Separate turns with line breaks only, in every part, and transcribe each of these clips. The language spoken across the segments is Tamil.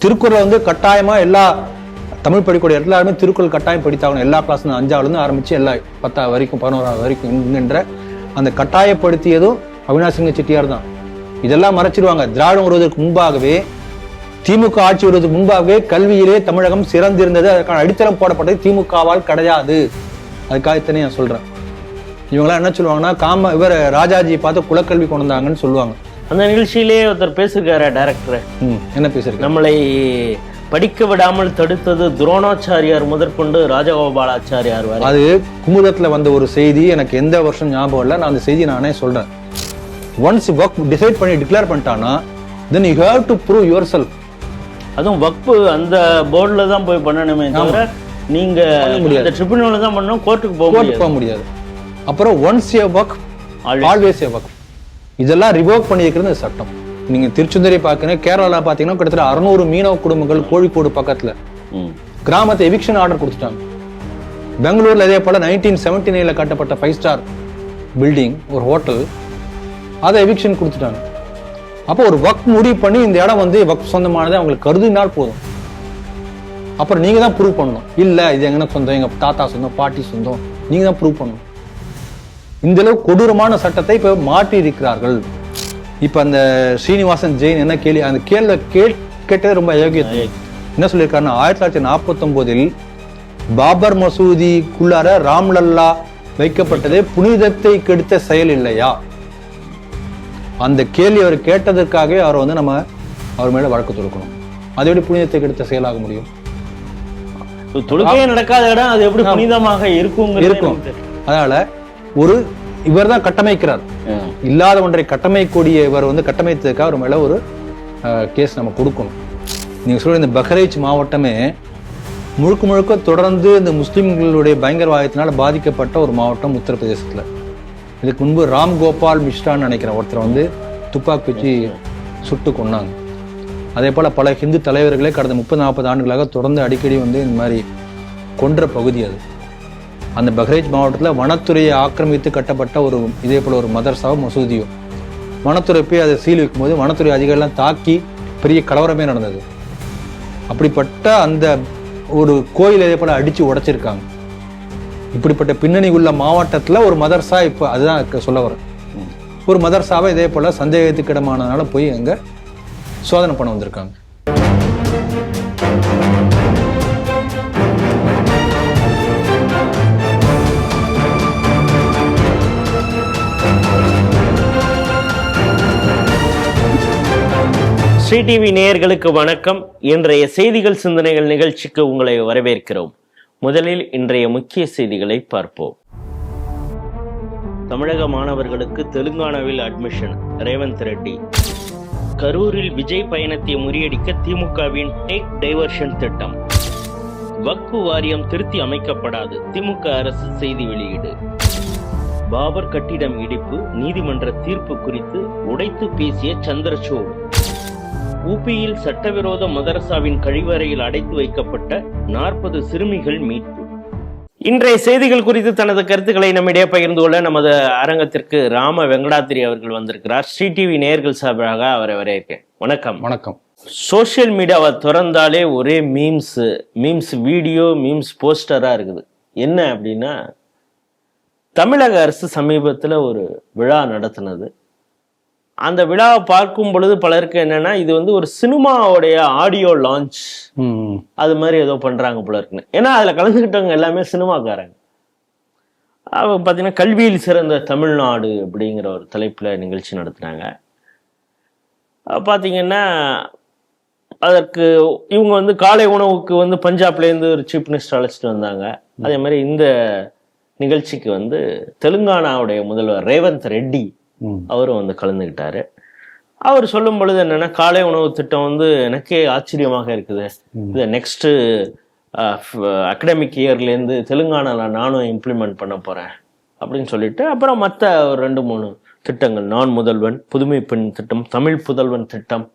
திருக்குறள் வந்து கட்டாயமா எல்லா தமிழ் படிக்கூடிய எல்லாருமே திருக்குறள் கட்டாயம் படித்தாகணும். எல்லா கிளாஸ் 5ஆவது ஆரம்பிச்சு எல்லா 10 வரைக்கும் 11வது வரைக்கும் என்கின்ற அந்த கட்டாயப்படுத்தியதும் அவினாசிங்க செட்டியார் தான். இதெல்லாம் மறைச்சிருவாங்க. திராவிடம் வருவதற்கு முன்பாகவே, திமுக ஆட்சி வருவதற்கு முன்பாகவே கல்வியிலே தமிழகம் சிறந்திருந்தது. அதற்கான அடித்தளம் போடப்பட்டது திமுகவால் கிடையாது. அதுக்காகத்தானே நான் சொல்றேன். இவங்களாம் என்ன சொல்லுவாங்கன்னா, இவர் ராஜாஜி பார்த்து குலக்கல்வி கொண்டு வந்தாங்கன்னு சொல்லுவாங்க.
அந்த நிகழ்ச்சியிலேயே ஒருத்தர் பேசிருக்காரு டைரக்டர்.
என்ன பேசிருக்காரு?
நம்மளை படிக்க விடாமல் தடுத்தது துரோணாச்சாரியார் முதற்கொண்டு ராஜகோபாலாச்சாரியார் வரை.
அது குமுதத்துல வந்த ஒரு செய்தி. எனக்கு எந்த வருஷம் ஞாபகம் இல்லை. நான் அந்த செய்தி நானே சொல்றேன். ஒன்ஸ் வக்ஃப் டிசைட் பண்ணி டிக்ளேர் பண்ணிட்டானா, then you have to prove yourself.
அதுவும் வக்ஃப் அந்த போர்டுல தான் போய் பண்ணணுமே தவிர நீங்க இந்த ட்ரிபியூனல்ல தான் பண்ணணும், கோர்ட்டுக்கு போக
முடியாது. அப்புறம் once a Waqf always a வக்ஃப். இதெல்லாம் ரிவோக் பண்ணி இருக்கிறது சட்டம். நீங்க திருச்செந்தூரை பார்க்கணும், கேரளால பாத்தீங்கன்னா கிட்டத்தட்ட 600 மீனவ குடும்பங்கள் கோழிக்கோடு பக்கத்துல கிராமத்தை எவிக்ஷன் ஆர்டர் கொடுத்துட்டாங்க. பெங்களூர்ல இதே போல 1979 கட்டப்பட்ட 5 ஸ்டார் பில்டிங் ஒரு ஹோட்டல், அதை எவிக்ஷன் கொடுத்துட்டாங்க. அப்போ ஒரு வக்ஃப் முடிவு பண்ணி இந்த இடம் வந்து வக்ஃப் சொந்தமானது அவங்களுக்கு கருதினால் போதும். அப்புறம் நீங்க தான் ப்ரூவ் பண்ணணும். இல்ல இது எங்கன்னா சொந்தம், எங்க தாத்தா சொந்தம், பாட்டி சொந்தம், நீங்க தான் ப்ரூவ் பண்ணணும். இந்த அளவு கொடூரமான சட்டத்தை இப்ப மாற்றி இருக்கிறார்கள். இப்ப அந்த ஸ்ரீனிவாசன் ஜெயின் என்ன கேள்வி, அந்த கேட்டது ரொம்ப அயோக்கியத்தை. என்ன சொல்லியிருக்காருன்னா, 1949 பாபர் மசூதிக்குள்ளார ராம்லல்லா வைக்கப்பட்டதே புனிதத்தை கெடுத்த செயல் இல்லையா? அந்த கேள்வி அவர் கேட்டதற்காகவே அவர் வந்து நம்ம அவர் மேல வழக்கு தொடுக்கணும். அது எப்படி புனிதத்தை கெடுத்த செயலாக முடியும்?
தொழுகையே நடக்காத இடம் அது எப்படி புனிதமாக இருக்கும்?
அதனால ஒரு இவர் தான் கட்டமைக்கிறார். இல்லாத ஒன்றை கட்டமைக்கக்கூடிய இவர் வந்து கட்டமைத்ததுக்காக அவர் மேல ஒரு கேஸ் நம்ம கொடுக்கணும். நீங்க சொல்ற இந்த பஹ்ரைச் மாவட்டமே முழுக்க முழுக்க தொடர்ந்து இந்த முஸ்லிம்களுடைய பயங்கரவாதத்தினால பாதிக்கப்பட்ட ஒரு மாவட்டம் உத்தரப்பிரதேசத்துல. இதுக்கு முன்பு ராம் கோபால் மிஸ்ரான்னு நினைக்கிறேன் ஒருத்தர் வந்து துப்பாக்கி வச்சு சுட்டு கொன்னாங்க. அதே போல பல ஹிந்து தலைவர்களே கடந்த 30-40 ஆண்டுகளாக தொடர்ந்து அடிக்கடி வந்து இந்த மாதிரி கொன்ற பகுதி அது. அந்த பஹ்ரைச் மாவட்டத்தில் வனத்துறையை ஆக்கிரமித்து கட்டப்பட்ட ஒரு இதே போல ஒரு மதர்சாவோ மசூதியோ, வனத்துறை போய் அதை சீல் வைக்கும்போது வனத்துறை அதிகாரிகள்லாம் தாக்கி பெரிய கலவரமே நடந்தது. அப்படிப்பட்ட அந்த ஒரு கோயில் இதே போல அடிச்சு உடைச்சிருக்காங்க. இப்படிப்பட்ட பின்னணி உள்ள மாவட்டத்துல ஒரு மதர்சா, இப்ப அதுதான் சொல்ல வர ஒரு மதர்சாவை இதே போல சந்தேகத்துக்கு இடமானதுனால போய் அங்க சோதனை பண்ண வந்திருக்காங்க.
ஸ்ரீ டிவி நேயர்களுக்கு வணக்கம். இன்றைய செய்திகள் சிந்தனைகள் நிகழ்ச்சிக்கு உங்களை வரவேற்கிறோம். முதலில் இன்றைய முக்கிய செய்திகளை பார்ப்போம். தமிழக மாணவர்களுக்கு தெலுங்கானாவில் அட்மிஷன், ரேவந்த் ரெட்டி. கரூரில் விஜய் பயணத்தை முறியடிக்க திமுகவின் டேக் டைவர்ஷன் திட்டம். வக்ஃப் வாரியம் திருத்தி அமைக்கப்படாது, திமுக அரசு செய்தி வெளியீடு. பாபர் கட்டிடம் இடிப்பு நீதிமன்ற தீர்ப்பு குறித்து உடைத்து பேசிய சந்திரசூட். ஊபியில் சட்டவிரோத மதரசாவின் கழிவறையில் அடைத்து வைக்கப்பட்ட 40 சிறுமிகள் மீட்பு. இன்றைய செய்திகள் குறித்து தனது கருத்துக்களை நம்மிடையே பகிர்ந்து கொள்ள நமது அரங்கத்திற்கு ராம வெங்கடாத்திரி அவர்கள் வந்திருக்கிறார். ஸ்ரீ டிவி நேயர்கள் சார்பாக அவரை வரவேற்கிறேன். வணக்கம்.
வணக்கம்.
சோசியல் மீடியாவை திறந்தாலே ஒரே மீம்ஸ் வீடியோ, மீம்ஸ் போஸ்டரா இருக்குது. என்ன அப்படின்னா, தமிழக அரசு சமீபத்தில் ஒரு விழா நடத்தினது. அந்த விழாவை பார்க்கும் பொழுது பலருக்கு என்னன்னா, இது வந்து ஒரு சினிமாவுடைய ஆடியோ லான்ச் அது மாதிரி ஏதோ பண்றாங்க போல இருக்குன்னு. ஏன்னா அதுல கலந்துக்கிட்டவங்க எல்லாமே சினிமாக்காரங்க. அவங்க பார்த்தீங்கன்னா கல்வியில் சிறந்த தமிழ்நாடு அப்படிங்கிற ஒரு தலைப்புல நிகழ்ச்சி நடத்துனாங்க. பார்த்தீங்கன்னா அதற்கு இவங்க வந்து காலை உணவுக்கு வந்து பஞ்சாப்லேருந்து ஒரு சீஃப் மினிஸ்டர் அழைச்சிட்டு வந்தாங்க. அதே மாதிரி இந்த நிகழ்ச்சிக்கு வந்து தெலுங்கானாவுடைய முதல்வர் ரேவந்த் ரெட்டி அவரும் வந்து கலந்துக்கிட்டாரு. அவர் சொல்லும் பொழுது என்னன்னா, காலை உணவு திட்டம் வந்து எனக்கே ஆச்சரியமாக இருக்குது. இது நெக்ஸ்ட் அகடமிக் இயர்லேருந்து தெலுங்கானால நானும் இம்ப்ளிமெண்ட் பண்ண போறேன் அப்படின்னு சொல்லிட்டு, அப்புறம் மற்ற ஒரு 2-3 திட்டங்கள், நான் முதல்வன், புதுமை பெண் திட்டம், தமிழ் புதல்வன் திட்டம்,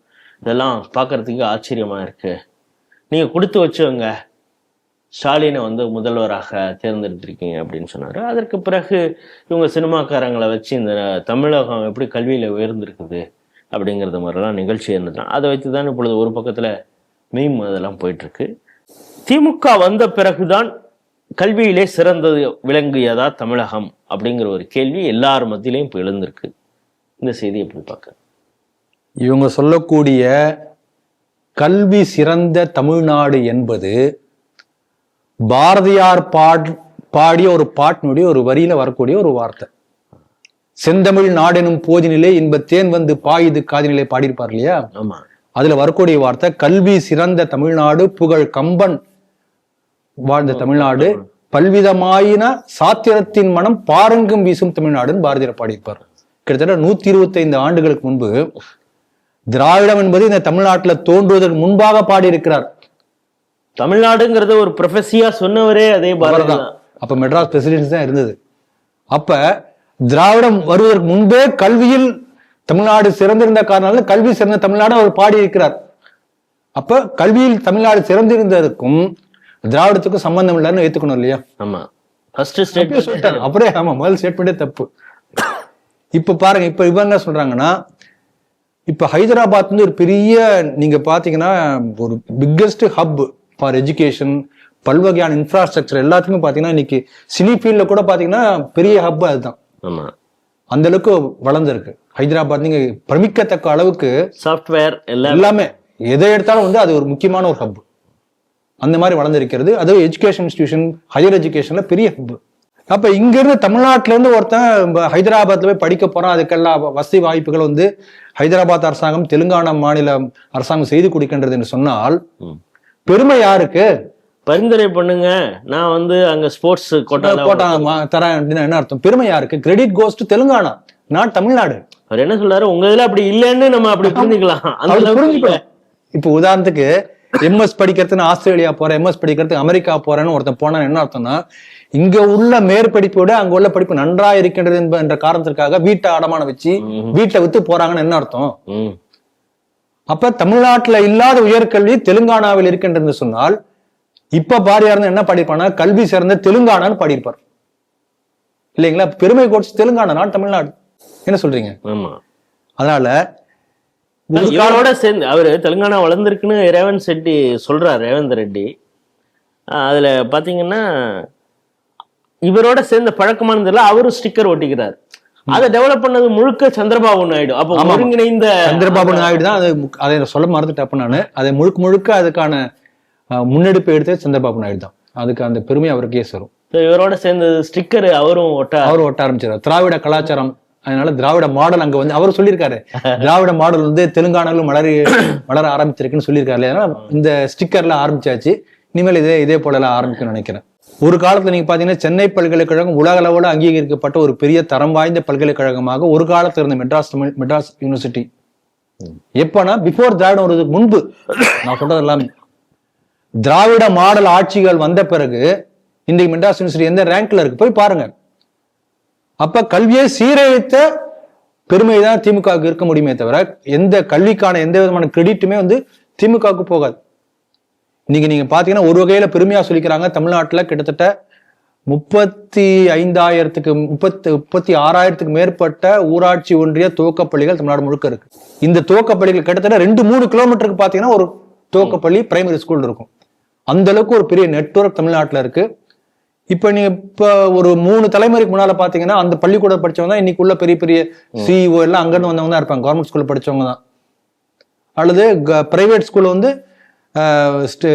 இதெல்லாம் பார்க்கறதுக்கு ஆச்சரியமா இருக்கு. நீங்க கொடுத்து வச்சுவங்க, ஸ்டாலினை வந்து முதல்வராக தேர்ந்தெடுத்திருக்கீங்க அப்படின்னு சொன்னாரு. அதற்கு பிறகு இவங்க சினிமாக்காரங்களை வச்சு இந்த தமிழகம் எப்படி கல்வியில உயர்ந்திருக்குது அப்படிங்கிறது மாதிரிலாம் நிகழ்ச்சி இருந்துட்டான். அதை வைத்து தான் இப்பொழுது ஒரு பக்கத்துல மீம் அதெல்லாம் போயிட்டு இருக்கு. திமுக வந்த பிறகுதான் கல்வியிலே சிறந்தது விளங்கியதா தமிழகம் அப்படிங்கிற ஒரு கேள்வி எல்லார் மத்தியிலையும் இப்போ எழுந்திருக்கு. இந்த செய்தி எப்படி பார்க்க?
இவங்க சொல்லக்கூடிய கல்வி சிறந்த தமிழ்நாடு என்பது பாரதியார் பாடிய ஒரு பாட்டினுடைய ஒரு வரியில வரக்கூடிய ஒரு வார்த்தை. செந்தமிழ் நாடெனும் போதினிலே இன்பத்தேன் வந்து பாயுது காதினிலே பாடியிருப்பார் இல்லையா?
ஆமா.
அதுல வரக்கூடிய வார்த்தை கல்வி சிறந்த தமிழ்நாடு, புகழ் கம்பன் வாழ்ந்த தமிழ்நாடு, பல்விதமாயின சாத்திரத்தின் மனம் பாரங்கும் வீசும் தமிழ்நாடுன்னு பாரதியார் பாடியிருப்பார். கிட்டத்தட்ட 125 ஆண்டுகளுக்கு முன்பு திராவிடம் என்பது இந்த தமிழ்நாட்டுல தோன்றுவதற்கு முன்பாக பாடியிருக்கிறார்.
தமிழ்நாடுங்கிறது ஒரு ப்ரொஃபஸியா சொன்னவரே அதே பாரதி தான்.
அப்ப மெட்ராஸ் பிரசிடென்சி தான் இருந்தது. அப்ப திராவிடம் வருவதற்கு முன்பே கல்வியில் தமிழ்நாடு சிறந்திருந்த காரணால கல்வி சிறந்த தமிழ்நாடு அவர் பாடியிருக்கிறார். அப்ப கல்வியில் தமிழ்நாடு சிறந்திருந்ததுக்கும் திராவிடத்துக்கும் சம்பந்தம் இல்லைன்னு ஏத்துக்கணும் இல்லையா?
ஆமா, ஃபர்ஸ்ட் ஸ்டேட்மென்ட்
அப்படியே. ஆமா, முதல் ஸ்டேட்மெண்டே தப்பு. இப்ப பாருங்க, இப்ப இவங்க என்ன சொல்றாங்கன்னா, இப்ப ஹைதராபாத் வந்து ஒரு பெரிய, நீங்க பாத்தீங்கன்னா ஒரு பிக்கெஸ்ட் ஹப் ஃபார் எஜுகேஷன், பல்வகையான இன்ஃப்ராஸ்ட்ரக்சர் எல்லாத்துக்குமே பாத்தீங்கன்னா இன்னைக்கு சினி ஃபீல்ட்ல கூட பாத்தீங்கன்னா பெரிய ஹப் அதுதான்.
ஆமா,
அந்த அளவுக்கு வளர்ந்துருக்கு ஹைதராபாத். நீங்க பிரமிக்கத்தக்க அளவுக்கு
சாஃப்ட்வேர்
எல்லாமே எதை எடுத்தாலும் வந்து அது ஒரு முக்கியமான ஒரு ஹப். அந்த மாதிரி வளர்ந்துருக்கிறது. அது எஜுகேஷன் இன்ஸ்டிடியூஷன், ஹையர் எஜுகேஷன்ல பெரிய ஹப். அப்ப இங்க இருந்து தமிழ்நாட்டுல இருந்து ஒருத்தன் ஹைதராபாத்ல போய் படிக்க போறான், அதுக்கெல்லாம் வசதி வாய்ப்புகள் வந்து ஹைதராபாத் அரசாங்கம், தெலுங்கானா மாநில அரசாங்கம் செய்து கொடுக்கின்றது என்று சொன்னால் பெருமை யாருக்கு?
பரிந்துரை பண்ணுங்க, நான் வந்து அங்க ஸ்போர்ட்ஸ் கோட்டா
தரேன் அப்படின்னா என்ன அர்த்தம்? பெருமை யாருக்கு? Credit goes to Telangana, not Tamil Nadu.
அவர் என்ன சொல்றாரு, உங்க இதுல அப்படி இல்லைன்னு நம்ம அப்படி புரிஞ்சுக்கலாம்.
புரிஞ்சுக்கலாம். இப்ப உதாரணத்துக்கு எம்எஸ் படிக்கிறதுன்னு ஆஸ்திரேலியா போறேன், எம்எஸ் படிக்கிறதுக்கு அமெரிக்கா போறேன்னு ஒருத்தன் போனா என்ன அர்த்தம்னா, இங்க உள்ள மேற்படிப்போட அங்க உள்ள படிப்பு நன்றா இருக்கின்றது என்ற காரணத்திற்காக வீட்டை அடமானம் வச்சு வீட்டை வித்து போறாங்கன்னு என்ன அர்த்தம்? அப்ப தமிழ்நாட்டுல இல்லாத உயர்கல்வி தெலுங்கானாவில் இருக்கின்றது சொன்னால், இப்ப பாரதியார் என்ன பாடியிருப்பானா, கல்வி சிறந்த தெலுங்கானான்னு பாடியிருப்பார் இல்லைங்களா? பெருமை கோட்ஸ் தெலுங்கானா, நாட் தமிழ்நாடு. என்ன சொல்றீங்க? அதனால
இவரோட சேர்ந்து அவரு தெலுங்கானா வளர்ந்துருக்குன்னு ரேவந்த் ரெட்டி அதுல பாத்தீங்கன்னா இவரோட சேர்ந்த பழக்கமானதுல அவரும் ஸ்டிக்கர் ஒட்டிக்கிறார். அதை டெவலப் பண்ணது முழுக்க சந்திரபாபு நாயுடு. அப்ப ஒருங்கிணைந்த
சந்திரபாபு நாயுடு தான். அதை சொல்ல மறந்துட்டப்ப நானு. அதை முழுக்க அதுக்கான முன்னெடுப்பு எடுத்து சந்திரபாபு நாயுடு தான். அதுக்கு அந்த பெருமை அவருக்கே சேரும்.
இவரோட சேர்ந்த ஸ்டிக்கர் அவரும்
ஒட்ட ஆரம்பிச்சாரு. திராவிட கலாச்சாரம், அதனால திராவிட மாடல் அங்க வந்து அவர் சொல்லியிருக்காரு, திராவிட மாடல் வந்து தெலுங்கானாலும் வளர ஆரம்பிச்சிருக்குன்னு சொல்லியிருக்காரு. ஏன்னா இந்த ஸ்டிக்கர்ல ஆரம்பிச்சாச்சு, இனிமேல் இதே போல எல்லாம் ஆரம்பிக்கணும்னு நினைக்கிறேன். ஒரு காலத்துல நீங்க பாத்தீங்கன்னா சென்னை பல்கலைக்கழகம் உலக அளவோட அங்கீகரிக்கப்பட்ட ஒரு பெரிய தரம் வாய்ந்த பல்கலைக்கழகமாக ஒரு காலத்துல இருந்த மெட்ராஸ் யூனிவர்சிட்டி. எப்பனா பிஃபோர் திராவிடம் வருவதற்கு முன்பு. நான் சொல்றது எல்லாமே திராவிட மாடல் ஆட்சிகள் வந்த பிறகு இன்றைக்கு மெட்ராஸ் யூனிவர்சிட்டி எந்த ரேங்க்ல இருக்கு போய் பாருங்க. அப்ப கல்வியை சீரழித்த பெருமை தான் திமுகவுக்கு இருக்க முடியுமே தவிர எந்த கல்விக்கான எந்த விதமான கிரெடிட்டுமே வந்து திமுகவுக்கு போகாது. நீங்க பாத்தீங்கன்னா ஒரு வகையில பெருமையா சொல்லிக்கிறாங்க, தமிழ்நாட்டுல கிட்டத்தட்ட 36,000க்கு மேற்பட்ட ஊராட்சி ஒன்றிய துவக்கப்பள்ளிகள் தமிழ்நாடு முழுக்க இருக்கு. இந்த துவக்கப்பள்ளிகள் கிட்டத்தட்ட 2-3 கிலோமீட்டருக்கு பாத்தீங்கன்னா ஒரு துவக்கப்பள்ளி பிரைமரி ஸ்கூல் இருக்கும். அந்த அளவுக்கு ஒரு பெரிய நெட்வொர்க் தமிழ்நாட்டுல இருக்கு. இப்ப நீங்க ஒரு 3 தலைமுறைக்கு முன்னால பாத்தீங்கன்னா அந்த பள்ளிக்கூட படிச்சவங்க தான் இன்னைக்கு உள்ள பெரிய சிஇஓ எல்லாம் அங்கிருந்து வந்தவங்க தான் இருப்பாங்க. கவர்மெண்ட் ஸ்கூல்ல படிச்சவங்க தான், அல்லது பிரைவேட் ஸ்கூல் வந்து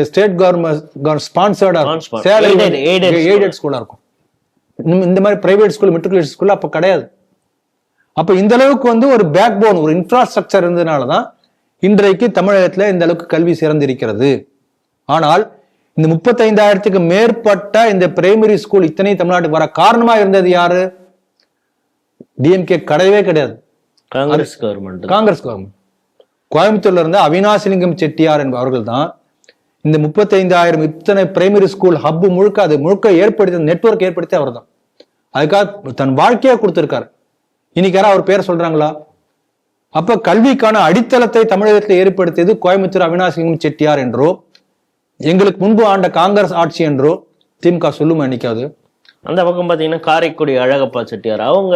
ஸ்டேட் கவர்மெண்ட் ஸ்பான்சர்டா எய்டட் ஸ்கூலா இருக்கும். இந்த மாதிரி பிரைவேட் ஸ்கூல், மெட்ரிகுலேஷன் ஸ்கூல் அப்ப கிடையாது. அப்ப இந்த அளவுக்கு வந்து ஒரு பேக் போன், ஒரு இன்ஃப்ராஸ்ட்ரக்சர் இருந்ததுனாலதான் இன்றைக்கு தமிழகத்துல இந்த அளவுக்கு கல்வி சிறந்திருக்கிறது. ஆனால் இந்த 35,000க்கு மேற்பட்ட இந்த பிரைமரி ஸ்கூல் இத்தனை தமிழ்நாட்டுக்கு வர காரணமா இருந்தது யாரு? டிஎம்கே கிடையவே கிடையாது,
காங்கிரஸ் கவர்மெண்ட்.
கோயம்புத்தூர்ல இருந்த அவினாசிலிங்கம் செட்டியார் என்பவர்கள் தான் இந்த 35,000 இத்தனை பிரைமரி ஸ்கூல் ஹப் முழுக்க ஏற்படுத்தி நெட்வொர்க் ஏற்படுத்தி அவர் தான். அதுக்காக தன் வாழ்க்கையா கொடுத்திருக்காரு. இன்னைக்கு யாரா அவர் பேர் சொல்றாங்களா? அப்ப கல்விக்கான அடித்தளத்தை தமிழகத்தில் ஏற்படுத்தியது கோயம்புத்தூர் அவினாசிலிங்கம் செட்டியார் என்றோ, எங்களுக்கு முன்பு ஆண்ட காங்கிரஸ் ஆட்சி என்றோ திமுக சொல்லுமா என்னைக்காவது?
அந்த பக்கம் பாத்தீங்கன்னா காரைக்குடி அழகப்பா செட்டியார் அவங்க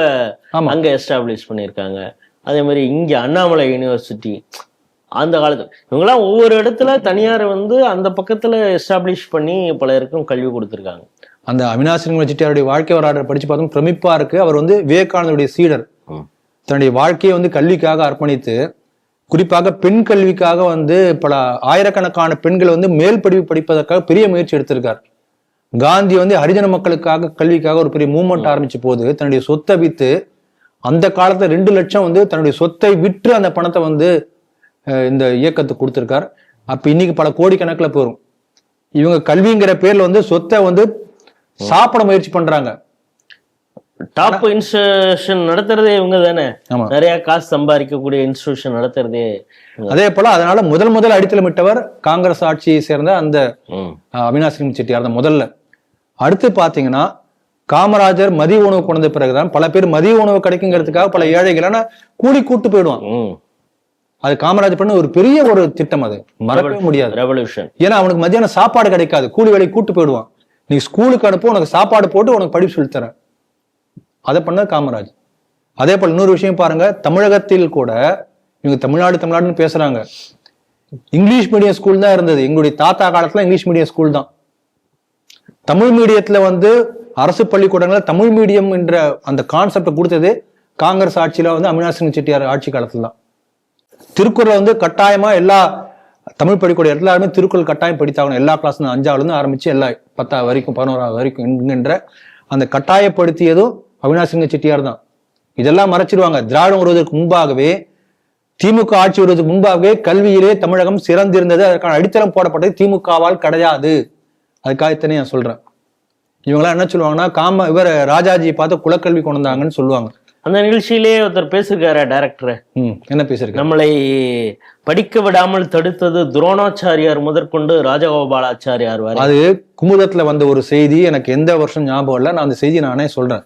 அங்க எஸ்டாப்ளிஷ் பண்ணியிருக்காங்க. அதே மாதிரி இங்க அண்ணாமலை யூனிவர்சிட்டி அந்த காலத்துல இவங்கெல்லாம் ஒவ்வொரு இடத்துல தனியார் வந்து அந்த பக்கத்துல எஸ்டாப்ளிஷ் பண்ணி பலருக்கும் கல்வி கொடுத்துருக்காங்க.
அந்த அவினாசி லிங்கம் செட்டியாருடைய வாழ்க்கை வரலாறு படிச்சு பார்த்தோம், பிரமிப்பா இருக்கு. அவர் வந்து விவேகானந்தருடைய சீடர். தன்னுடைய வாழ்க்கையை வந்து கல்விக்காக அர்ப்பணித்து, குறிப்பாக பெண் கல்விக்காக வந்து பல ஆயிரக்கணக்கான பெண்கள் வந்து மேல் படிப்பு படிப்பதற்காக பெரிய முயற்சி எடுத்திருக்கார். காந்தி வந்து ஹரிஜன மக்களுக்காக கல்விக்காக ஒரு பெரிய மூவ்மெண்ட் ஆரம்பிச்ச போது தன்னுடைய சொத்தை வித்து, அந்த காலத்துல 2 லட்சம் வந்து தன்னுடைய சொத்தை விற்று அந்த பணத்தை வந்து இந்த இயக்கத்துக்கு கொடுத்திருக்கார். அப்ப இன்னைக்கு பல கோடிக்கணக்கில் போயிரும். இவங்க கல்விங்கிற பேர்ல வந்து சொத்தை வந்து சாப்பிட முயற்சி பண்றாங்க.
டாப் இன்ஸ்டிடியூஷன் நடத்துறதே இவங்க தானே, நிறைய காசு சம்பாதிக்கக்கூடிய இன்ஸ்டிடியூஷன் நடத்துறதே.
அதே போல அதனால முதல் அடித்தளமிட்டவர் காங்கிரஸ் ஆட்சியை சேர்ந்த அந்த அவினாசி லிங்கம் செட்டியார் தான் முதல்ல. அடுத்து பாத்தீங்கன்னா காமராஜர் மதிய உணவு கொண்ட பிறகுதான் பல பேர் மதிய உணவு கிடைக்குங்கிறதுக்காக பல ஏழைகளான கூலி கூட்டு போயிடுவான். அது காமராஜர் பண்ண ஒரு பெரிய ஒரு திட்டம், அது மறக்கவே முடியாது. ரெவல்யூஷன். ஏன்னா அவனுக்கு மத்தியானம் சாப்பாடு கிடைக்காது, கூலி வேலைக்கு கூட்டு போயிடுவான். நீ ஸ்கூலுக்கு அனுப்ப, உனக்கு சாப்பாடு போட்டு உனக்கு படிப்பு சொல்லித்தரேன். அதை பண்ணது காமராஜ். அதே போல இன்னொரு விஷயம் பாருங்க, தமிழகத்தில் கூட இவங்க தமிழ்நாடுன்னு பேசுறாங்க. இங்கிலீஷ் மீடியம் ஸ்கூல் தான் இருந்தது. எங்களுடைய தாத்தா காலத்துல இங்கிலீஷ் மீடியம் ஸ்கூல் தான். தமிழ் மீடியத்துல வந்து அரசு பள்ளிக்கூடங்கள தமிழ் மீடியம் என்ற அந்த கான்செப்டை கொடுத்தது காங்கிரஸ் ஆட்சியில வந்து அவினாசி லிங்கம் செட்டியார் ஆட்சி காலத்துல தான். திருக்குறள் வந்து கட்டாயமா எல்லா தமிழ் படிக்கூடிய எல்லாருமே திருக்குறள் கட்டாயம் படித்தாகணும். எல்லா கிளாஸ் 5ஆவதுல இருந்து ஆரம்பிச்சு எல்லா 10ஆவது வரைக்கும் 11ஆவது வரைக்கும் என்கின்ற அந்த கட்டாயப்படுத்தியதும் அவினாசி லிங்கம் செட்டியார் தான். இதெல்லாம் மறைச்சிருவாங்க. திராவிடம் வருவதற்கு முன்பாகவே, திமுக ஆட்சி வருவதற்கு முன்பாகவே கல்வியிலே தமிழகம் சிறந்திருந்தது. அதற்கான அடித்தளம் போடப்பட்டது திமுகவால் கிடையாது. அதுக்காகத்தானே நான் சொல்றேன். இவங்கெல்லாம் என்ன சொல்லுவாங்கன்னா, இவர் ராஜாஜியை பார்த்து குலக்கல்வி கொண்டு வந்தாங்கன்னு சொல்லுவாங்க.
அந்த நிகழ்ச்சியிலேயே ஒருத்தர் பேசிருக்காரு டைரக்டர்.
என்ன பேசிருக்காரு?
நம்மளை படிக்க விடாமல் தடுத்தது துரோணாச்சாரியார் முதற்கொண்டு ராஜகோபாலாச்சாரியார் வரை.
அது குமுதத்துல வந்த ஒரு செய்தி, எனக்கு எந்த வருஷம் ஞாபகம் இல்லை. நான் அந்த செய்தி நானே சொல்றேன்.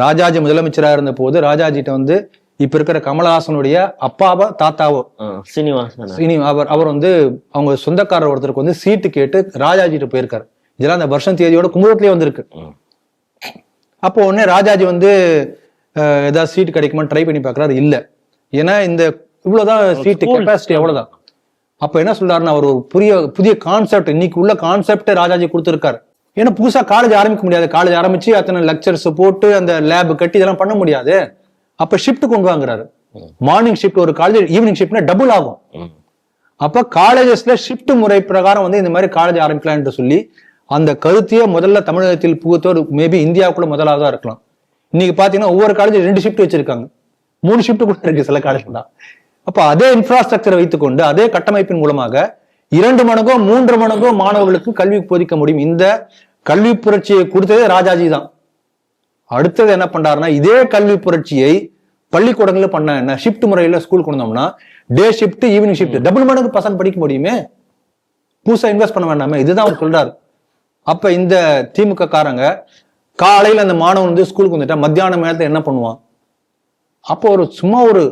ராஜாஜி முதலமைச்சராக இருந்த போது ராஜாஜிட்ட வந்து இப்ப இருக்கிற கமலஹாசனுடைய அப்பாவோ தாத்தாவோ சீனிவாசன் அவர் வந்து அவங்க சொந்தக்காரர் ஒருத்தருக்கு வந்து சீட்டு கேட்டு ராஜாஜிட்ட போயிருக்காரு. இதெல்லாம் அந்த வருஷம் தேதியோட குமுதத்திலேயே வந்திருக்கு. அப்போ உடனே ராஜாஜி வந்து ஏதாவது சீட்டு கிடைக்குமா ட்ரை பண்ணி பாக்குறாரு. இல்ல, ஏன்னா இந்த இவ்வளவுதான் சீட்டு கெப்பாசிட்டி அவ்வளவுதான். அப்ப என்ன சொல்றாருன்னா, அவர் ஒரு புதிய கான்செப்ட், இன்னைக்கு உள்ள கான்செப்ட் ராஜாஜி கொடுத்திருக்காரு. ஏன்னா புதுசா காலேஜ் ஆரம்பிக்க முடியாது. காலேஜ் ஆரம்பிச்சு அத்தனை லெக்சர்ஸ் போட்டு அந்த லேப் கட்டி இதெல்லாம் பண்ண முடியாது. அப்ப ஷிஃப்ட் கொண்டு வாங்குறாரு. மார்னிங் ஷிஃப்ட் ஒரு காலேஜ், ஈவினிங் ஷிஃப்ட்னா டபுள் ஆகும். அப்ப காலேஜஸ்ல ஷிஃப்ட் முறை பிரகாரம் வந்து இந்த மாதிரி காலேஜ் ஆரம்பிக்கலாம் என்று சொல்லி அந்த கருத்தையே முதல்ல தமிழகத்தில் புகுத்தோடு மேபி இந்தியாவுக்குள்ள முதலாவதா இருக்கலாம். இன்னைக்கு பாத்தீங்கன்னா ஒவ்வொரு காலேஜ் 2 ஷிஃப்ட் வச்சிருக்காங்க, 3 ஷிஃப்ட் கூட இருக்கு சில காலேஜ் தான். அப்ப அதே இன்ஃப்ராஸ்ட்ரக்சரை வைத்துக்கொண்டு அதே கட்டமைப்பின் மூலமாக 2 மடங்கோ 3 மடங்கோ மாணவர்களுக்கு கல்வி போதிக்க முடியும். இந்த கல்வி புரட்சியை கொடுத்ததே ராஜாஜி தான். அடுத்தது என்ன பண்றாருன்னா, இதே கல்வி புரட்சியை பள்ளிக்கூடங்கள்ல பண்ண என்ன, ஷிஃப்ட் முறையில ஸ்கூல் கொண்டோம்னா day shift evening shift double மடங்கு பசங்க படிக்க முடியுமே, புதுசா இன்வெஸ்ட் பண்ண வேண்டாமே. இதுதான் அவர் சொல்றாரு. அப்ப இந்த திமுக காரங்க காலையில அந்த மாணவன் வந்து ஸ்கூலுக்கு வந்துட்டா மத்தியானம் நேரத்துல என்ன பண்ணுவான்? அப்போ ஒரு சும்மா ஒரு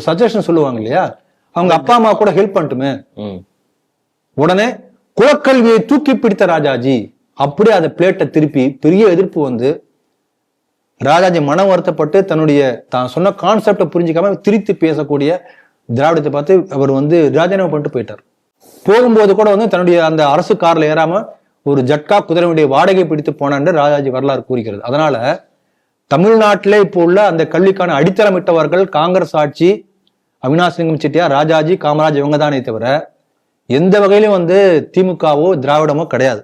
சஜஷன் சொல்லுவாங்க இல்லையா, அவங்க அப்பா அம்மா கூட ஹெல்ப் பண்ணட்டுமே. உடனே குலக்கல்வியை தூக்கி பிடித்த ராஜாஜி அப்படியே அந்த பிளேட்டை திருப்பி பெரிய எதிர்ப்பு வந்து ராஜாஜி மனம் வருத்தப்பட்டு தன்னுடைய தான் சொன்ன கான்செப்டை புரிஞ்சுக்காம திரித்து பேசக்கூடிய திராவிடத்தை பார்த்து அவர் வந்து ராஜினாமா பண்ணிட்டு போயிட்டார். போகும்போது கூட வந்து தன்னுடைய அந்த அரசு கார்ல ஏறாம ஒரு ஜட்கா குதிரையுடைய வாடகை பிடித்து போனான்னு ராஜாஜி வரலாறு கூறுகிறது. அதனால தமிழ்நாட்டிலே இப்போ உள்ள அந்த கல்விக்கான அடித்தளமிட்டவர்கள் காங்கிரஸ் ஆட்சி, அவினாசி லிங்கம் செட்டியார், ராஜாஜி, காமராஜ் இவங்க தானே தவிர எந்த வகையிலும் வந்து திமுகவோ திராவிடமோ கிடையாது.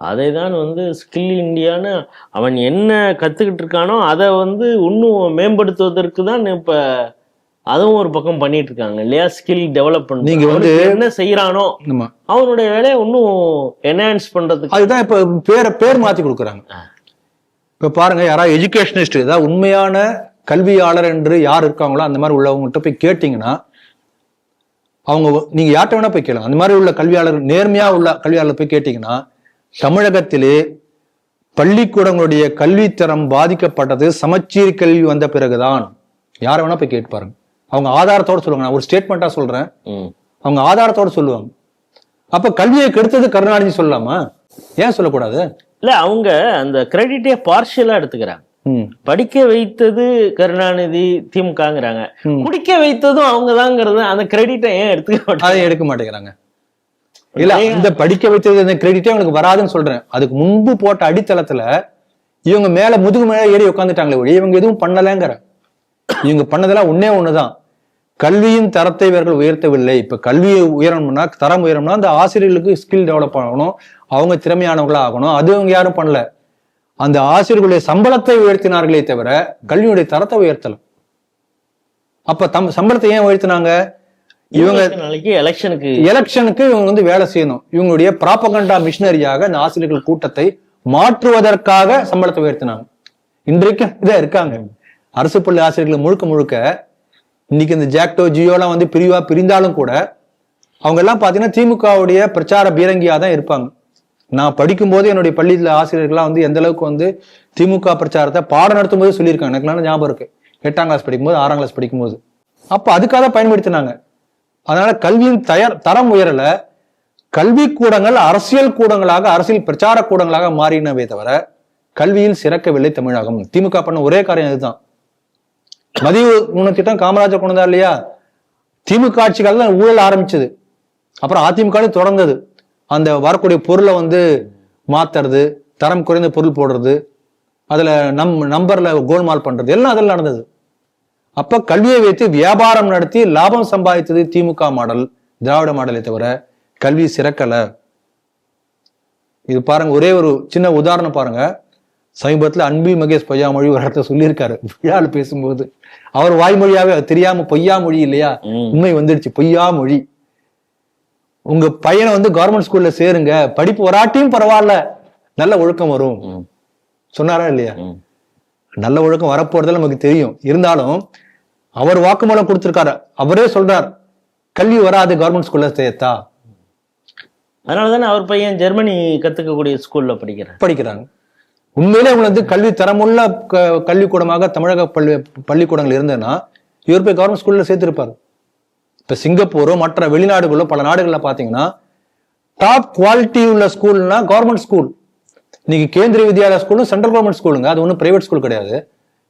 அதை தான் வந்து ஸ்கில் இந்தியான்னு அவன் என்ன கத்துக்கிட்டு இருக்கானோ அதை வந்து இன்னும் மேம்படுத்துவதற்கு தான் இப்ப அதுவும் ஒரு பக்கம் பண்ணிட்டு இருக்காங்க இல்லையா, ஸ்கில் டெவலப் பண்ண. நீங்க வந்து என்ன செய்யறானோ அவனுடைய வேலையை இன்னும் என்ஹான்ஸ் பண்றதுக்கு
அதுதான் இப்ப பேர் மாத்தி கொடுக்குறாங்க. இப்ப பாருங்க, யாராவது எஜுகேஷனிஸ்ட், ஏதாவது உண்மையான கல்வியாளர் என்று யார் இருக்காங்களோ அந்த மாதிரி உள்ளவங்ககிட்ட போய் கேட்டீங்கன்னா, அவங்க நீங்க யார்கிட்ட வேணா போய் கேளுங்க, அந்த மாதிரி உள்ள கல்வியாளர், நேர்மையா உள்ள கல்வியாளர் போய் கேட்டீங்கன்னா, தமிழகத்திலே பள்ளிக்கூடங்களுடைய கல்வித்தரம் பாதிக்கப்பட்டது சமச்சீர் கல்வி வந்த பிறகுதான். யார வேணா போய் கேட்டு பாருங்க, அவங்க ஆதாரத்தோட சொல்லுவாங்க. நான் ஒரு ஸ்டேட்மெண்டா சொல்றேன், அவங்க ஆதாரத்தோட சொல்லுவாங்க. அப்ப கல்வியை கெடுத்தது கருணாநிதி சொல்லலாமா? ஏன் சொல்லக்கூடாது?
இல்ல, அவங்க அந்த கிரெடிட்டே பார்ஷியலா எடுத்துக்கிறாங்க. படிக்க வைத்தது கருணாநிதி திமுகங்கிறாங்க, குடிக்க வைத்ததும் அவங்கதாங்கிறது அந்த கிரெடிட்டை ஏன்
எடுக்க மாட்டேங்கிறாங்க? இல்ல, இந்த படிக்க வைத்தது அந்த கிரெடிட்டே அவங்களுக்கு வராதுன்னு சொல்றேன். அதுக்கு முன்பு போட்ட அடித்தளத்துல இவங்க மேல முதுகு மேல ஏறி உட்காந்துட்டாங்களே ஒழிய இவங்க எதுவும் பண்ணலங்கிற. இவங்க பண்ணதெல்லாம் ஒன்னே ஒண்ணுதான், கல்வியின் தரத்தை இவர்கள் உயர்த்தவில்லை. இப்ப கல்வியை உயரணும்னா, தரம் உயரணும்னா அந்த ஆசிரியர்களுக்கு ஸ்கில் டெவலப் ஆகணும், அவங்க திறமையானவங்களா ஆகணும். அது அவங்க யாரும் பண்ணல. அந்த ஆசிரியர்களுடைய சம்பளத்தை உயர்த்தினார்களே தவிர கல்வியுடைய தரத்தை உயர்த்தல. அப்ப சம்பளத்தை ஏன் உயர்த்தினாங்க? இவங்க எலெக்ஷனுக்கு இவங்க வந்து வேலை செய்யணும். இவங்களுடைய ப்ராபகண்டா மிஷினரியாக அந்த ஆசிரியர்கள் கூட்டத்தை மாற்றுவதற்காக சம்பளத்தை உயர்த்தினாங்க. இன்றைக்கும் இதான் இருக்காங்க அரசு பள்ளி ஆசிரியர்கள் முழுக்க முழுக்க. இன்னைக்கு இந்த ஜாக்டோ ஜியோலாம் வந்து பிரிந்தாலும் கூட அவங்க எல்லாம் பாத்தீங்கன்னா திமுகவுடைய பிரச்சார பீரங்கியா தான் இருப்பாங்க. நான் படிக்கும் போது என்னுடைய பள்ளியில ஆசிரியர்கள்லாம் வந்து எந்த அளவுக்கு வந்து திமுக பிரச்சாரத்தை பாடம் நடத்தும் போது சொல்லியிருக்காங்க. எனக்கு ஞாபகம் இருக்கு, 8ஆம் கிளாஸ் படிக்கும்போது 6ஆம் கிளாஸ் படிக்கும்போது. அப்ப அதுக்காக பயன்படுத்தினாங்க. அதனால கல்வியின் தரம் உயரல. கல்வி கூடங்கள் அரசியல் கூடங்களாக, அரசியல் பிரச்சார கூடங்களாக மாறினவே தவிர கல்வியில் சிறக்கவில்லை தமிழகம். திமுக பண்ண ஒரே காரியம் இதுதான். மதிய உணவு திட்டம் காமராஜர் கொண்டு வந்தார் இல்லையா? திமுக ஆட்சி காலத்துல ஊழல் ஆரம்பிச்சது. அப்புறம் அதிமுக தொடர்ந்தது. அந்த வரக்கூடிய பொருளை வந்து மாத்துறது, தரம் குறைந்த பொருள் போடுறது, அதுல நம்பர்ல கோல்மால் பண்றது, எல்லாம் அதெல்லாம் நடந்தது. அப்ப கல்வியை வைத்து வியாபாரம் நடத்தி லாபம் சம்பாதித்தது திமுக மாடல், திராவிட மாடலை தவிர கல்வி சிறக்கல. இது பாருங்க, ஒரே ஒரு சின்ன உதாரணம் பாருங்க. சமீபத்துல அன்பில் மகேஷ் பொய்யாமொழி ஒரு இடத்த சொல்லியிருக்காரு விழால பேசும்போது. அவர் வாய்மொழியாவே தெரியாம பொய்யா மொழி இல்லையா, உண்மை வந்துடுச்சு, பொய்யா மொழி. உங்க பையனை வந்து கவர்மெண்ட் ஸ்கூல்ல சேருங்க, படிப்பு வராட்டியும் பரவாயில்ல, நல்ல ஒழுக்கம் வரும் சொன்னாரா இல்லையா? நல்ல ஒழுக்கம் வரப்போறதுல நமக்கு தெரியும். இருந்தாலும் அவர் வாக்குமூலம் கொடுத்திருக்காரு, அவரே சொல்றார் கல்வி வராது கவர்மெண்ட் ஸ்கூல்ல சேர்த்தா.
அதனாலதானே அவர் பையன் ஜெர்மனி கத்துக்கக்கூடிய ஸ்கூல்ல படிக்கிறாங்க.
உண்மையிலே அவங்க வந்து கல்வி தரமுள்ள கல்விக்கூடமாக தமிழக பள்ளிக்கூடங்கள் இருந்ததுன்னா இவர் போய் கவர்மெண்ட் ஸ்கூல்ல சேர்த்திருப்பாரு. இப்ப சிங்கப்பூரோ மற்ற வெளிநாடுகளோ பல நாடுகள்ல பாத்தீங்கன்னா டாப் குவாலிட்டி உள்ள ஸ்கூல்னா கவர்மெண்ட் ஸ்கூல். இன்னைக்கு கேந்திரிய வித்யாலயா ஸ்கூலும் சென்ட்ரல் கவர்மெண்ட் ஸ்கூலுங்க, அது ஒன்றும் பிரைவேட் ஸ்கூல் கிடையாது.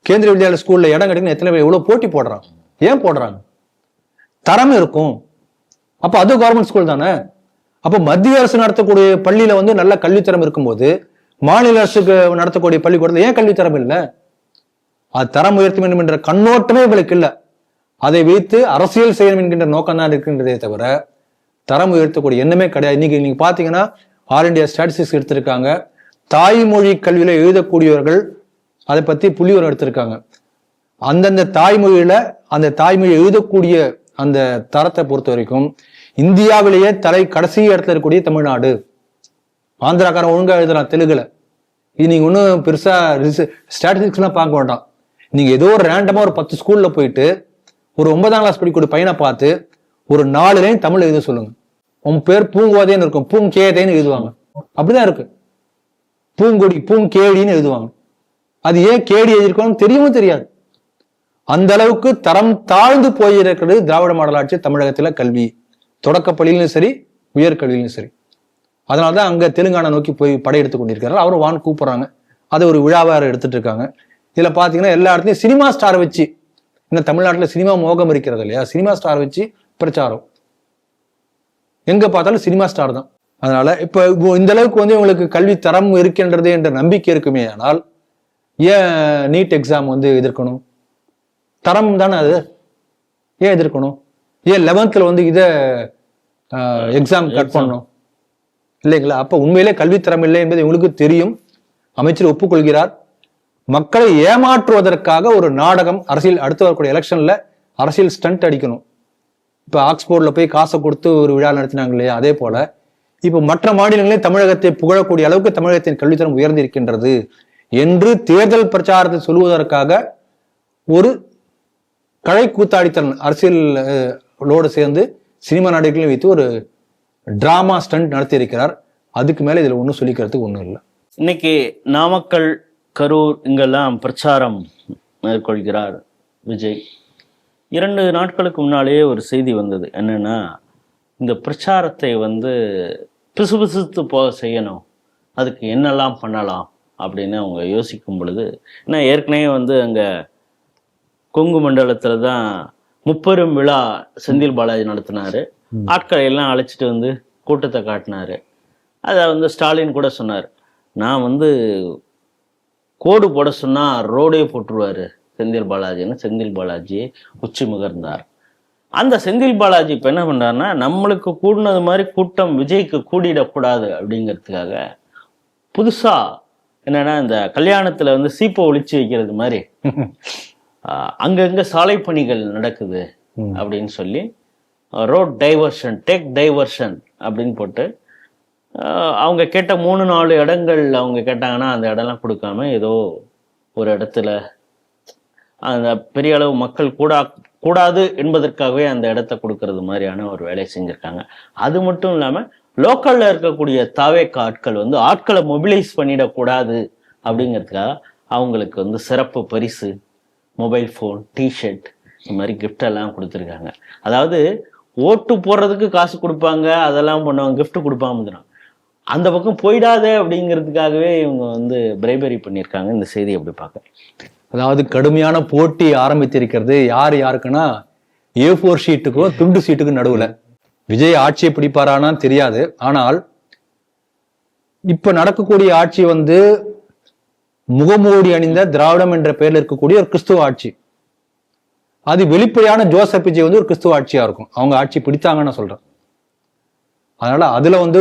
கேந்திரிய வித்யாலயா ஸ்கூல்ல இடம் கிடைக்கும் எத்தனை பேர் எவ்வளவு போட்டி போடுறாங்க. ஏன் போடுறாங்க? தரம் இருக்கும். அப்ப அது கவர்மெண்ட் ஸ்கூல் தானே. அப்ப மத்திய அரசு நடத்தக்கூடிய பள்ளியில வந்து நல்ல கல்வித்தரம் இருக்கும்போது மாநில அரசுக்கு நடத்தக்கூடிய பள்ளிக்கூடத்துல ஏன் கல்வித்தரம் இல்லை? அது தரம் உயர்த்த வேண்டும் என்ற கண்ணோட்டமே உங்களுக்கு இல்லை. அதை வைத்து அரசியல் செய்யணும் என்கின்ற நோக்கம் தான் இருக்கின்றதே தவிர தரம் உயர்த்தக்கூடிய எண்ணமே கிடையாது. இன்னைக்கு நீங்க பாத்தீங்கன்னா ஆல் இண்டியா ஸ்டாட்டிஸ்டிக்ஸ் எடுத்திருக்காங்க. தாய்மொழி கல்வியில எழுதக்கூடியவர்கள் அதை பத்தி புள்ளிவரம் எடுத்திருக்காங்க. அந்தந்த தாய்மொழியில அந்த தாய்மொழி எழுதக்கூடிய அந்த தரத்தை பொறுத்த வரைக்கும் இந்தியாவிலேயே கடைசி இடத்துல இருக்கக்கூடிய தமிழ்நாடு. ஆந்திராக்காரன் ஒழுங்கா எழுதுறான் தெலுங்குல. இது நீங்க ஒன்றும் பெருசா ஸ்டாட்டிஸ்டிக்ஸ் எல்லாம் பார்க்க வேண்டாம். நீங்க ஏதோ ஒரு ரேண்டமா ஒரு 10 ஸ்கூல்ல போயிட்டு ஒரு 9ஆம் கிளாஸ் படிக்கக்கூடிய பையனை பார்த்து ஒரு 4 லைன் தமிழ் எழுத சொல்லுங்க. உன் பேர் பூங்கோதேன்னு இருக்கும், பூங்கேதேன்னு எழுதுவாங்க. அப்படிதான் இருக்கு. பூங்கொடி பூங்கேடின்னு எழுதுவாங்க. அது ஏன் கேடி எழுதியிருக்கோன்னு தெரியவும் தெரியாது. அந்த அளவுக்கு தரம் தாழ்ந்து போயிருக்கிறது திராவிட மாடல் ஆட்சி தமிழகத்துல கல்வி, தொடக்க பள்ளியிலும் சரி உயர்கல்வியிலும் சரி. அதனாலதான் அங்க தெலுங்கானா நோக்கி போய் படையெடுத்து கொண்டிருக்கிறார். அவரும் வான் கூப்பிடுறாங்க, அதை ஒரு விழாவாக எடுத்துட்டு இருக்காங்க. இதுல பாத்தீங்கன்னா எல்லா இடத்துலயும் சினிமா ஸ்டார் வச்சு, இன்னும் தமிழ்நாட்டுல சினிமா மோகம் இருக்கிறது இல்லையா, சினிமா ஸ்டார் வச்சு பிரச்சாரம், எங்க பார்த்தாலும் சினிமா ஸ்டார் தான். அதனால இப்ப இந்த அளவுக்கு வந்து உங்களுக்கு கல்வி தரம் இருக்கின்றது என்ற நம்பிக்கை இருக்குமே, ஆனால் ஏன் நீட் எக்ஸாம் வந்து எதிர்க்கணும்? தரம் தானே அது, ஏன் எதிர்க்கணும்? ஏன் 11th வந்து இதை எக்ஸாம் கட் பண்ணணும் இல்லைங்களா? அப்ப உண்மையிலே கல்வித்தரம் இல்லை என்பது உங்களுக்கு தெரியும். அமைச்சர் ஒப்புக்கொள்கிறார். மக்களை ஏமாற்றுவதற்காக ஒரு நாடகம், அரசியல் அடுத்து வரக்கூடிய எலெக்ஷன்ல அரசியல் ஸ்டண்ட் அடிக்கணும். இப்ப ஆக்ஸ்போர்ட்ல போய் காசை கொடுத்து ஒரு விழா நடத்தினாங்க இல்லையா, அதே போல இப்ப மற்ற மாநிலங்களே தமிழகத்தை புகழக்கூடிய அளவுக்கு தமிழகத்தின் கல்வித்தரம் உயர்ந்திருக்கின்றது என்று தேர்தல் பிரச்சாரத்தை சொல்வதற்காக ஒரு கலை கூத்தாடித்தன் அரசியலோடு சேர்ந்து சினிமா நடிகர்களையும் வைத்து ஒரு டிராமா ஸ்டண்ட் நடத்தி இருக்கிறார். அதுக்கு மேல இதுல ஒன்றும் சொல்லிக்கிறதுக்கு ஒன்றும் இல்லை.
இன்னைக்கு நாமக்கல், கரூர் இங்கெல்லாம் பிரச்சாரம் மேற்கொள்கிறார் விஜய். 2 நாட்களுக்கு முன்னாலேயே ஒரு செய்தி வந்தது. என்னன்னா, இந்த பிரச்சாரத்தை வந்து பிசுபிசுத்து போக செய்யணும், அதுக்கு என்னெல்லாம் பண்ணலாம் அப்படின்னு அவங்க யோசிக்கும் பொழுது, ஏன்னா ஏற்கனவே வந்து அங்கே கொங்கு மண்டலத்தில் தான் முப்பெரும் விழா செந்தில் பாலாஜி நடத்தினாரு. ஆட்களை எல்லாம் அழைச்சிட்டு வந்து கூட்டத்தை காட்டினாரு. அதை வந்து ஸ்டாலின் கூட சொன்னார், நான் வந்து கோடு போட சொன்னால் ரோடே போட்டுருவார் செந்தில் பாலாஜின்னு செந்தில் பாலாஜி உச்சி முகர்ந்தார். அந்த செந்தில் பாலாஜி இப்போ என்ன பண்ணுறாருன்னா, நம்மளுக்கு கூடினது மாதிரி கூட்டம் விஜய்க்கு கூடிடக்கூடாது அப்படிங்கிறதுக்காக புதுசாக என்னன்னா, இந்த கல்யாணத்தில் வந்து சீப்பை ஒழிச்சு வைக்கிறது மாதிரி அங்கங்கே சாலை பணிகள் நடக்குது அப்படின்னு சொல்லி ரோட் டைவர்ஷன், டேக் டைவர்ஷன் அப்படின்னு போட்டு அவங்க கேட்ட 3-4 இடங்கள் அவங்க கேட்டாங்கன்னா அந்த இடம்லாம் கொடுக்காம ஏதோ ஒரு இடத்துல அந்த பெரிய அளவு மக்கள் கூடாது என்பதற்காகவே அந்த இடத்த கொடுக்கறது மாதிரியான ஒரு வேலையை செஞ்சுருக்காங்க. அது மட்டும் இல்லாமல் லோக்கல்ல இருக்கக்கூடிய தாவேக்க ஆட்கள் வந்து ஆட்களை மொபிலைஸ் பண்ணிடக்கூடாது அப்படிங்கிறதுக்காக அவங்களுக்கு வந்து சிறப்பு பரிசு, மொபைல் ஃபோன், டிஷர்ட், இந்த மாதிரி கிஃப்ட் எல்லாம் கொடுத்துருக்காங்க. அதாவது ஓட்டு போடுறதுக்கு காசு கொடுப்பாங்க, அதெல்லாம் பண்ணுவாங்க, கிஃப்ட் கொடுப்பாம அந்த பக்கம் போயிடாதே அப்படிங்கிறதுக்காகவே இவங்க வந்து பிரைபரி பண்ணியிருக்காங்க. இந்த செய்தி எப்படி பார்க்க?
அதாவது கடுமையான போட்டி ஆரம்பித்திருக்கிறது. யாருக்குன்னா A4 ஷீட்டுக்கும் துண்டு சீட்டுக்கும் நடுவுல. விஜய் ஆட்சியை பிடிப்பாரானான்னு தெரியாது. ஆனால் இப்ப நடக்கக்கூடிய ஆட்சி வந்து முகமூடி அணிந்த திராவிடம் என்ற பெயர்ல இருக்கக்கூடிய ஒரு கிறிஸ்துவ ஆட்சி. அது வெளிப்படையான ஜோசப் விஜய் வந்து ஒரு கிறிஸ்துவ ஆட்சியா இருக்கும். அவங்க ஆட்சி பிடித்தாங்கன்னு சொல்றேன். அதனால அதுல வந்து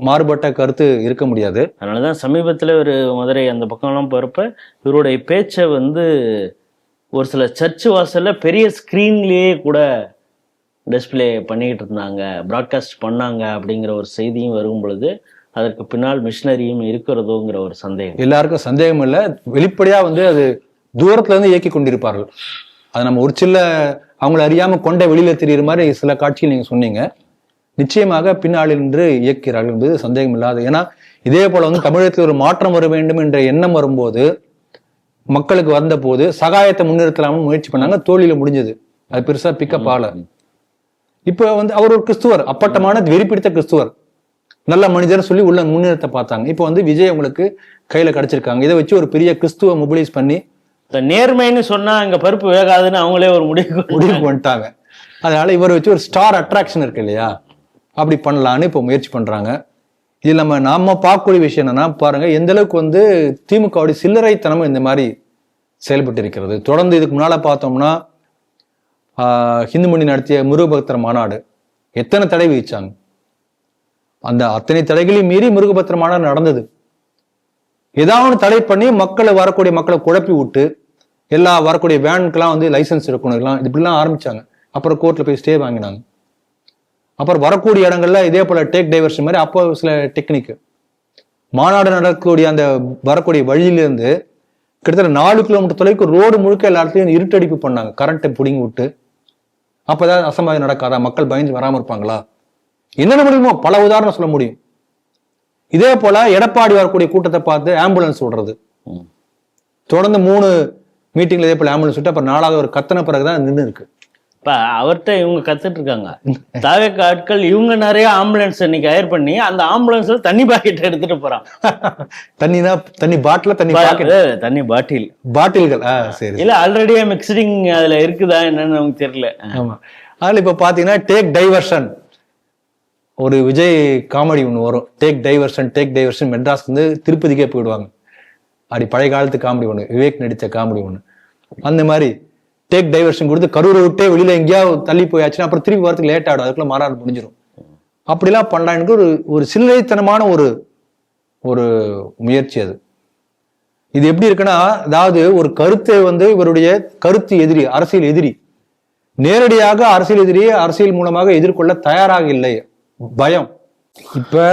மாறுபட்ட கருத்து இருக்க முடியாது.
அதனாலதான் சமீபத்துல ஒரு மதுரை அந்த பக்கம்லாம் போறப்ப இவருடைய பேச்சை வந்து ஒரு சில சர்ச் வாசல்ல பெரிய ஸ்கிரீன்லயே கூட டிஸ்பிளே பண்ணிக்கிட்டு இருந்தாங்க, பிராட்காஸ்ட் பண்ணாங்க அப்படிங்கிற ஒரு செய்தியும் வரும் பொழுது அதற்கு பின்னால் மிஷினரியும் இருக்கிறதோங்கிற ஒரு சந்தேகம்.
எல்லாருக்கும் சந்தேகம் இல்லை. வெளிப்படையா வந்து அது தூரத்துல இருந்து இயக்கி கொண்டிருப்பார்கள். அது நம்ம ஒரு சில அவங்களை அறியாம கொண்ட வெளியில தெரியுற மாதிரி சில காட்சிகள் நீங்க சொன்னீங்க. நிச்சயமாக பின்னாளில் நின்று இயக்கிறார்கள் என்பது சந்தேகம் இல்லாது. ஏன்னா இதே போல வந்து தமிழகத்தில் ஒரு மாற்றம் வர வேண்டும் என்ற எண்ணம் வரும்போது, மக்களுக்கு வந்த போது சகாயத்தை முன்னிறுத்தலாம்னு முயற்சி பண்ணாங்க. தோல்வியில முடிஞ்சது. அது பெருசா பிக்கப் ஆகல. இப்ப வந்து அவர் ஒரு கிறிஸ்துவர், அப்பட்டமான வெறி பிடித்த கிறிஸ்துவர், நல்ல மனிதர் சொல்லி உள்ள முன்னிறுத்த பார்த்தாங்க. இப்ப வந்து விஜய் அவங்களுக்கு கையில கிடைச்சிருக்காங்க. இதை வச்சு ஒரு பெரிய கிறிஸ்துவ மொபிலைஸ் பண்ணி
நேர்மைன்னு சொன்னா அங்க பருப்பு வேகாதுன்னு அவங்களே ஒரு முடிவு
பண்ணிட்டாங்க. அதனால இவரை வச்சு ஒரு ஸ்டார் அட்ராக்ஷன் இருக்கு இல்லையா, அப்படி பண்ணலான்னு இப்போ முயற்சி பண்றாங்க. இது நாம பார்க்கக்கூடிய விஷயம் என்னன்னா, பாருங்க எந்த அளவுக்கு வந்து திமுகவுடைய சில்லறைத்தனமும் இந்த மாதிரி செயல்பட்டு இருக்கிறது. தொடர்ந்து இதுக்கு முன்னால பார்த்தோம்னா ஹிந்து மணி நடத்திய முருகபக்தர் மாநாடு எத்தனை தடை விதிச்சாங்க. அந்த அத்தனை தடைகளையும் மீறி முருகபக்தர் மாநாடு நடந்தது. ஏதாவது தடை பண்ணி வரக்கூடிய மக்களை குழப்பி விட்டு எல்லா வரக்கூடிய வேனுக்கெல்லாம் வந்து லைசன்ஸ் எடுக்கணும், இப்படிலாம் ஆரம்பிச்சாங்க. அப்புறம் கோர்ட்ல போய் ஸ்டே வாங்கினாங்க. அப்புறம் வரக்கூடிய இடங்கள்ல இதே போல டேக் டைவர்ஷன் மாதிரி அப்போ சில டெக்னிக். மாநாடு நடக்கக்கூடிய அந்த வரக்கூடிய வழியிலிருந்து கிட்டத்தட்ட 4 கிலோமீட்டர் தொலைக்கு ரோடு முழுக்க எல்லா இடத்துலையும் இருட்டடிப்பு பண்ணாங்க, கரண்ட்டை பிடிங்கி விட்டு. அப்பதான் அசம்பாவிதம் நடக்காதா, மக்கள் பயந்து வராம இருப்பாங்களா, என்னென்ன முடியுமோ பல உதாரணம் சொல்ல முடியும். இதே போல எடப்பாடி வரக்கூடிய கூட்டத்தை பார்த்து ஆம்புலன்ஸ் விடுறது. தொடர்ந்து 3 மீட்டிங்ல இதே போல ஆம்புலன்ஸ் விட்டு அப்புறம் 4வது ஒரு கத்தன பிறகுதான் நின்று இருக்கு.
இப்ப அவர்கிட்ட இவங்க கத்துட்டு இருக்காங்க. தாவேக்க ஆட்கள் இவங்க நிறைய ஆம்புலன்ஸ் இன்னைக்கு ஹயர் பண்ணி அந்த ஆம்புலன்ஸ்ல தண்ணி பாக்கெட் எடுத்துட்டு போறான்.
தண்ணி பாட்டில்
தண்ணி
பாட்டில்கள் சரி
இல்ல ஆல்ரெடியே மிக்சிங் அதுல இருக்குதா என்னன்னு நமக்கு தெரியல.
ஆமா. அதுல இப்ப பாத்தீங்கன்னா டேக் டைவர்ஷன் ஒரு விஜய் காமெடி ஒண்ணு வரும். டேக் டைவர்ஷன் மெட்ராஸ் வந்து திருப்பதிக்கே போயிடுவாங்க. அப்படி பழைய காலத்து காமெடி ஒண்ணு, விவேக் நடித்த காமெடி ஒண்ணு. அந்த மாதிரி டேக் டைவர்ஷன் கொடுத்து கரூரை விட்டே வெளியில எங்கேயாவது தள்ளி போயாச்சுன்னா அப்புறம் திருப்பி வரதுக்கு லேட் ஆகிடும், அதுக்குள்ள மாநாடு முடிஞ்சிடும். அப்படிலாம் பண்ணலான்னு ஒரு சில்லறைத்தனமான ஒரு முயற்சி அது. இது எப்படி இருக்குன்னா, அதாவது ஒரு கருத்தை வந்து இவருடைய கருத்து எதிரி, அரசியல் எதிரி நேரடியாக அரசியல் மூலமாக எதிர்கொள்ள தயாராக இல்லை, பயம். இப்ப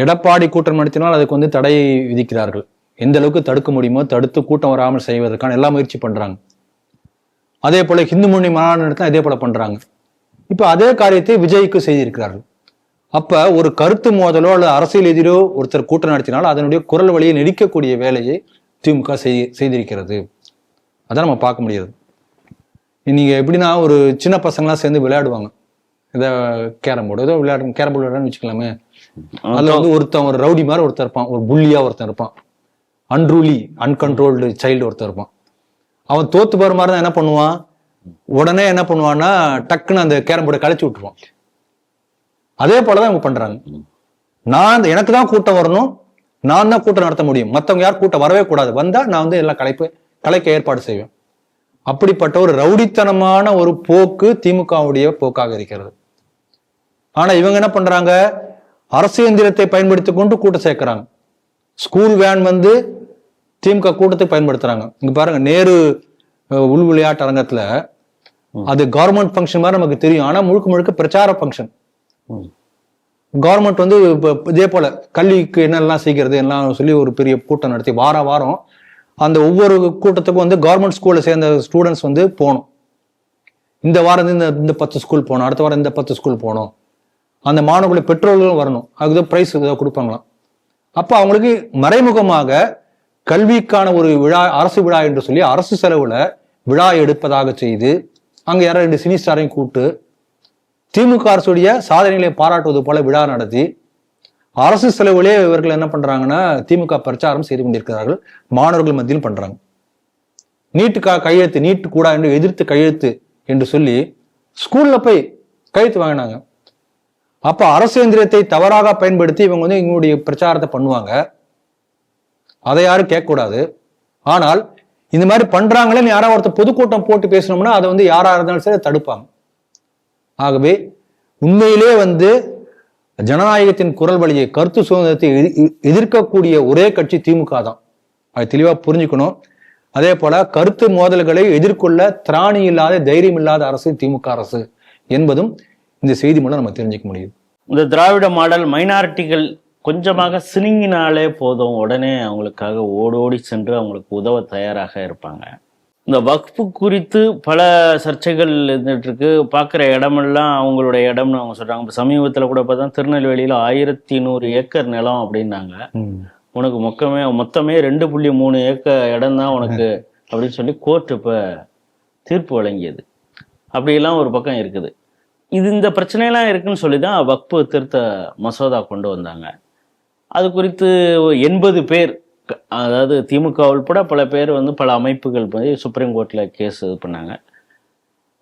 எடப்பாடி கூட்டம் நடத்தினால் அதுக்கு வந்து தடை விதிக்கிறார்கள். எந்த அளவுக்கு தடுக்க முடியுமோ தடுத்து கூட்டம் வராமல் செய்வதற்கான எல்லா முயற்சி பண்றாங்க. அதே போல ஹிந்து மொழி மாநாடு நடத்தினா இதே போல பண்றாங்க. இப்ப அதே காரியத்தை விஜய்க்கு செய்திருக்கிறார்கள். அப்ப ஒரு கருத்து மோதலோ அல்லது அரசியல் எதிரோ ஒருத்தர் கூட்டம் நடத்தினால் அதனுடைய குரல் வழியை நெரிக்கக்கூடிய வேலையை திமுக செய்திருக்கிறது. அதான் நம்ம பார்க்க முடியாது. நீங்க எப்படின்னா ஒரு சின்ன பசங்களாம் சேர்ந்து விளையாடுவாங்க, ஏதோ கேரம் போர்டு விளையாடுன்னு வச்சுக்கலாமே. அதுல வந்து ஒருத்தன் ஒரு ரவுடி மாதிரி ஒருத்தர் இருப்பான், ஒரு புள்ளியா ஒருத்தன் இருப்பான். அன்ரூலி அன்கண்ட்ரோல்டு சைல்டு ஒருத்தர் இருப்பான். அவன் தோத்து போற மாதிரி தான் என்ன பண்ணுவான், உடனே என்ன பண்ணுவான்னா டக்குன்னு அந்த கேரம் போர்டை கழிச்சு விட்டுருவான். அதே போலதான் இவங்க பண்றாங்க. எனக்கு தான் கூட்டம் வரணும், நான் தான் கூட்டம் நடத்த முடியும், மற்றவங்க யார் கூட்டம் வரவே கூடாது, வந்தா நான் வந்து எல்லாம் கலைக்க ஏற்பாடு செய்வேன். அப்படிப்பட்ட ஒரு ரவுடித்தனமான ஒரு போக்கு திமுகவுடைய போக்காக இருக்கிறது. ஆனா இவங்க என்ன பண்றாங்க, அரசு எந்திரத்தை பயன்படுத்தி கொண்டு கூட்டம் சேர்க்கிறாங்க. ஸ்கூல் வேன் வந்து திமுக கூட்டத்துக்கு பயன்படுத்துறாங்க. இங்க பாருங்க, நேரு உள் விளையாட்டு அரங்கத்துல அது கவர்மெண்ட் ஃபங்க்ஷன் மாதிரி நமக்கு தெரியும், ஆனா முழுக்க முழுக்க பிரச்சார ஃபங்க்ஷன். கவர்மெண்ட் வந்து இதே போல கல்விக்கு என்னெல்லாம் செய்கிறது எல்லாம் சொல்லி ஒரு பெரிய கூட்டம் நடத்தி வாரம் அந்த ஒவ்வொரு கூட்டத்துக்கும் வந்து கவர்மெண்ட் ஸ்கூல்ல சேர்ந்த ஸ்டூடெண்ட்ஸ் வந்து போகணும். இந்த வாரம் இந்த 10 ஸ்கூல் போகணும், அடுத்த வாரம் இந்த 10 ஸ்கூல் போகணும். அந்த மாணவர்களுடைய பெற்றோர்களும் வரணும், அதுக்கு பிரைஸ் கொடுப்பாங்களாம். அப்ப அவங்களுக்கு மறைமுகமாக கல்விக்கான ஒரு விழா, அரசு விழா என்று சொல்லி அரசு செலவுல விழா எடுப்பதாக செய்து அங்க யாரோ 2 சினி ஸ்டாரையும் கூட்டு திமுக அரசுடைய சாதனைகளை பாராட்டுவது போல விழா நடத்தி அரசு செலவுலே இவர்கள் என்ன பண்றாங்கன்னா திமுக பிரச்சாரம் செய்து கொண்டிருக்கிறார்கள், மாணவர்கள் மத்தியில் பண்றாங்க. நீட்டுக்காக கையெழுத்து, நீட்டு கூடா என்று எதிர்த்து கையெழுத்து என்று சொல்லி ஸ்கூல்ல போய் கையெழுத்து வாங்கினாங்க. அப்ப அரசு எந்திரத்தை தவறாக பயன்படுத்தி இவங்க வந்து இவங்களுடைய பிரச்சாரத்தை பண்ணுவாங்க, அதை யாரும் கேட்கக்கூடாது. ஆனால் இந்த மாதிரி பண்றாங்களேன்னு யாராவது ஒருத்தர் பொதுக்கூட்டம் போட்டு பேசணும்னா அதை வந்து யாரா இருந்தாலும் சரி தடுப்பாங்க. ஆகவே உண்மையிலே வந்து ஜனநாயகத்தின் குரல் வழியை, கருத்து சுதந்திரத்தை எதிர்க்கக்கூடிய ஒரே கட்சி திமுக தான். அதை தெளிவா புரிஞ்சுக்கணும். அதே போல கருத்து மோதல்களை எதிர்கொள்ள திராணி இல்லாத, தைரியம் இல்லாத அரசு திமுக அரசு என்பதும் இந்த செய்தி மூலம் நம்ம தெரிஞ்சுக்க முடியுது.
இந்த திராவிட மாடல் மைனாரிட்டிகள் கொஞ்சமாக சினிங்கினாலே போதும், உடனே அவங்களுக்காக ஓடோடி சென்று அவங்களுக்கு உதவ தயாராக இருப்பாங்க. இந்த வக்ஃபு குறித்து பல சர்ச்சைகள் இருந்துட்டு இருக்கு. பார்க்குற இடமெல்லாம் அவங்களுடைய இடம்னு அவங்க சொல்றாங்க. இப்போ சமீபத்தில் கூட பார்த்தா திருநெல்வேலியில் 1100 ஏக்கர் நிலம் அப்படின்னாங்க. உனக்கு மொத்தமே 2.3 ஏக்கர் இடம் தான் உனக்கு அப்படின்னு சொல்லி கோர்ட் இப்போ தீர்ப்பு வழங்கியது. அப்படியெல்லாம் ஒரு பக்கம் இருக்குது. இந்த பிரச்சனையெல்லாம் இருக்குன்னு சொல்லி தான் வக்ஃபு திருத்த மசோதா கொண்டு வந்தாங்க. அது குறித்து 80 பேர், அதாவது திமுக உள்பட பல பேர் வந்து பல அமைப்புகள் போய் சுப்ரீம் கோர்ட்டில் கேஸ் இது பண்ணாங்க.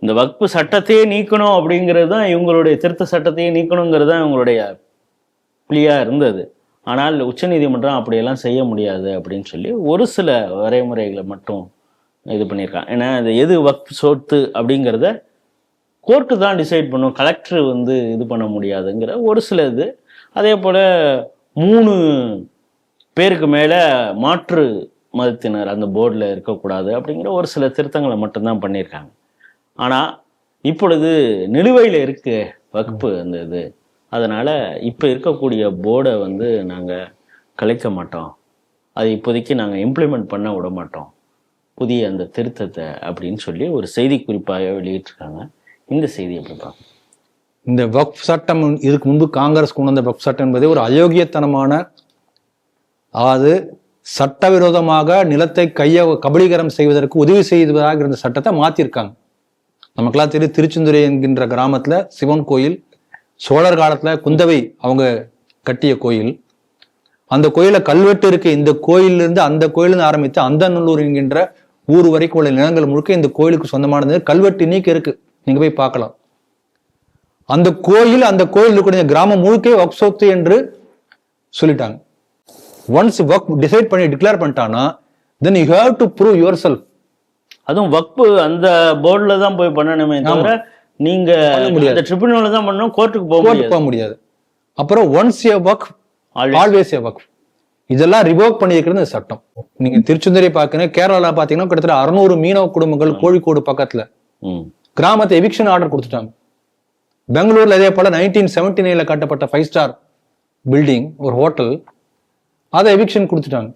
இந்த வக்ஃபு சட்டத்தையே நீக்கணும் அப்படிங்கிறது தான் இவங்களுடைய, திருத்த சட்டத்தையே நீக்கணுங்கிறது தான் இவங்களுடைய பிளியாக இருந்தது. ஆனால் உச்சநீதிமன்றம் அப்படியெல்லாம் செய்ய முடியாது அப்படின்னு சொல்லி ஒரு சில வரைமுறைகளை மட்டும் இது பண்ணியிருக்காங்க. ஏன்னா இது எது வக்ஃப் சொத்து அப்படிங்கிறத கோர்ட்டு தான் டிசைட் பண்ணும், கலெக்டர் வந்து இது பண்ண முடியாதுங்கிற ஒரு சில இது. அதே போல் 3 பேருக்கு மேலே மாற்று மதத்தினர் அந்த போர்டில் இருக்கக்கூடாது அப்படிங்கிற ஒரு சில திருத்தங்களை மட்டும்தான் பண்ணியிருக்காங்க. ஆனால் இப்பொழுது நிலுவையில் இருக்கு வக்ஃபு அந்த இது. அதனால் இப்போ இருக்கக்கூடிய போர்டை வந்து நாங்கள் கலைக்க மாட்டோம், அது இப்போதைக்கு நாங்கள் இம்ப்ளிமெண்ட் பண்ண விட மாட்டோம் புதிய அந்த திருத்தத்தை அப்படின்னு சொல்லி ஒரு செய்தி குறிப்பாக வெளியிட்டிருக்காங்க. இந்த செய்தி எப்படி பார்க்கணும்?
இந்த வக்ஃப் சட்டம் இதுக்கு முன்பு காங்கிரஸ் கொண்டு வந்த வக்ஃப் சட்டம் என்பதே ஒரு அயோக்கியத்தனமான, அதாவது சட்டவிரோதமாக நிலத்தை கபலீகரம் செய்வதற்கு உதவி செய்வதாக இருந்த சட்டத்தை மாத்திருக்காங்க. நமக்கெல்லாம் தெரியும், திருச்செந்துறை என்கின்ற கிராமத்துல சிவன் கோயில், சோழர் காலத்துல குந்தவை அவங்க கட்டிய கோயில். அந்த கோயில கல்வெட்டு இருக்கு. இந்த கோயிலிருந்து அந்த கோயிலிருந்து ஆரம்பித்து அந்தநல்லூர் என்கின்ற ஊர் வரைக்கும் உள்ள நிலங்கள் முழுக்க இந்த கோயிலுக்கு சொந்தமானது. கல்வெட்டு இன்னைக்கு இருக்கு, நீங்க போய் பார்க்கலாம். அந்த கோயில் இருக்கக்கூடிய கிராமம் முழுக்க வக்ஃப் சொத்து என்று சொல்லிட்டாங்க. ஒன்ஸ் வக்ஃப் டிசைட் பண்ணி டிக்ளேர் பண்ணிட்டானா then you have to prove yourself.
அதுவும் வக்ஃப் அந்த போர்டில் தான் போய் பண்ணணுமே தவிர நீங்க அந்த ட்ரிபியூனல்ல தான் பண்ணணும், கோர்ட்டுக்கு போக
முடியாது. அப்புறம் ஒன்ஸ் ஏ வக்ஃப் ஆல்வேஸ் ஏ வக்ஃப், இதெல்லாம் ரிவோக் பண்ணியிருக்கிறது இந்த சட்டம். நீங்க திருச்செந்தூரை பார்க்கணும், கேரளால பாத்தீங்கன்னா கிட்டத்தட்ட 600 மீனவ குடும்பங்கள் கோழிக்கோடு பக்கத்துல கிராமத்தை எவிக்ஷன் ஆர்டர் கொடுத்துட்டாங்க. பெங்களூர்ல இதே போல 1979 கட்டப்பட்ட 5 ஸ்டார் பில்டிங், ஒரு ஹோட்டல், அதை எவிக்ஷன் கொடுத்துட்டாங்க.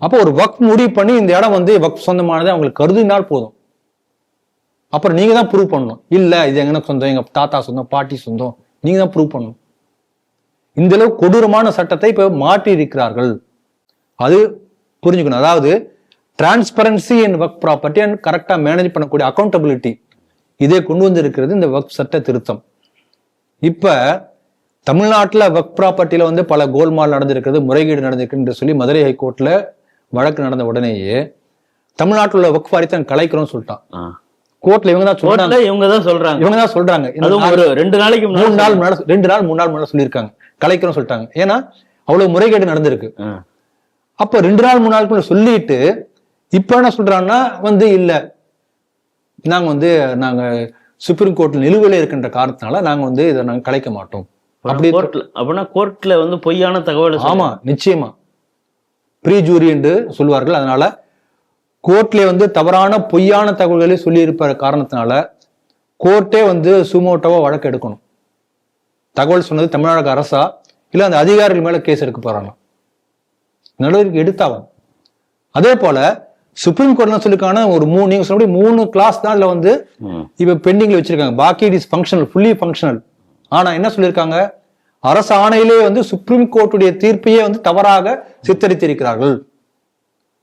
அப்போ ஒரு வக்ஃப் முடிவு பண்ணி இந்த இடம் வந்து வக்ஃப் சொந்தமானதை அவங்களுக்கு கருதினால் போதும். அப்புறம் நீங்க தான் ப்ரூவ் பண்ணணும், இல்ல இது எங்க சொந்தம், எங்க தாத்தா சொந்தம், பாட்டி சொந்தம், நீங்க தான் ப்ரூவ் பண்ணணும். இந்த அளவு கொடூரமான சட்டத்தை இப்ப மாற்றி இருக்கிறார்கள். அது புரிஞ்சுக்கணும். அதாவது transparency and Waqf property and கரெக்டா மேனேஜ் பண்ணக்கூடிய அக்கௌண்டபிலிட்டி, இதை கொண்டு வந்து இருக்கிறது இந்த வக்ஃப் சட்ட திருத்தம். இப்ப தமிழ்நாட்டில் வக்ஃப் ப்ராப்பர்ட்டியில வந்து பல கோல்மால் நடந்திருக்கிறது, முறைகேடு நடந்திருக்கு சொல்லி மதுரை ஹைகோர்ட்ல வழக்கு நடந்த உடனேயே தமிழ்நாட்டில் உள்ள வக்ஃப் வாரியத்தை கலைக்கிறோம்னு சொல்லிட்டான். கோர்ட்ல இவங்க தான் சொல்றாங்க,
இவங்க தான் சொல்றாங்க.
ஒரு 2 நாளைக்கு 3 நாள் முன்னாடி சொல்லியிருக்காங்க கலைக்கிறோம் சொல்லிட்டாங்க. ஏன்னா அவ்வளவு முறைகேடு நடந்திருக்கு. அப்ப 2 நாள் 3 நாளுக்குள்ள சொல்லிட்டு இப்ப என்ன சொல்றாங்கன்னா இல்ல நாங்க சுப்ரீம் கோர்ட்ல நிலுவையில இருக்கின்ற காரணத்தினால நாங்க இதை நாங்க கலைக்க மாட்டோம். அப்படி
அப்படின்னா கோர்ட்ல பொய்யான தகவல்.
ஆமா, நிச்சயமா ப்ரீ ஜூரி என்று சொல்வார்கள். அதனால கோர்ட்ல தவறான பொய்யான தகவல்களை சொல்லி இருப்ப காரணத்தினால கோர்ட்டே சுமோட்டோவா வழக்கு எடுக்கணும். தகவல் சொன்னது தமிழ்நாடு அரசா இல்ல அந்த அதிகாரிகள் மேல கேஸ் எடுக்க போறாங்க, நடவடிக்கை எடுத்தாவும். அதே போல சுப்ரீம் கோர்ட்ல சொல்லிருக்கான ஒரு நீங்க சொன்ன 3 கிளாஸ் தான் இப்ப பெண்டிங்ல வச்சிருக்காங்க. பாக்கி it is functional, fully functional. ஆனா என்ன சொல்லியிருக்காங்க, அரசு ஆணையிலே சுப்ரீம் கோர்ட்டுடைய தீர்ப்பையே தவறாக சித்தரித்திருக்கிறார்கள்.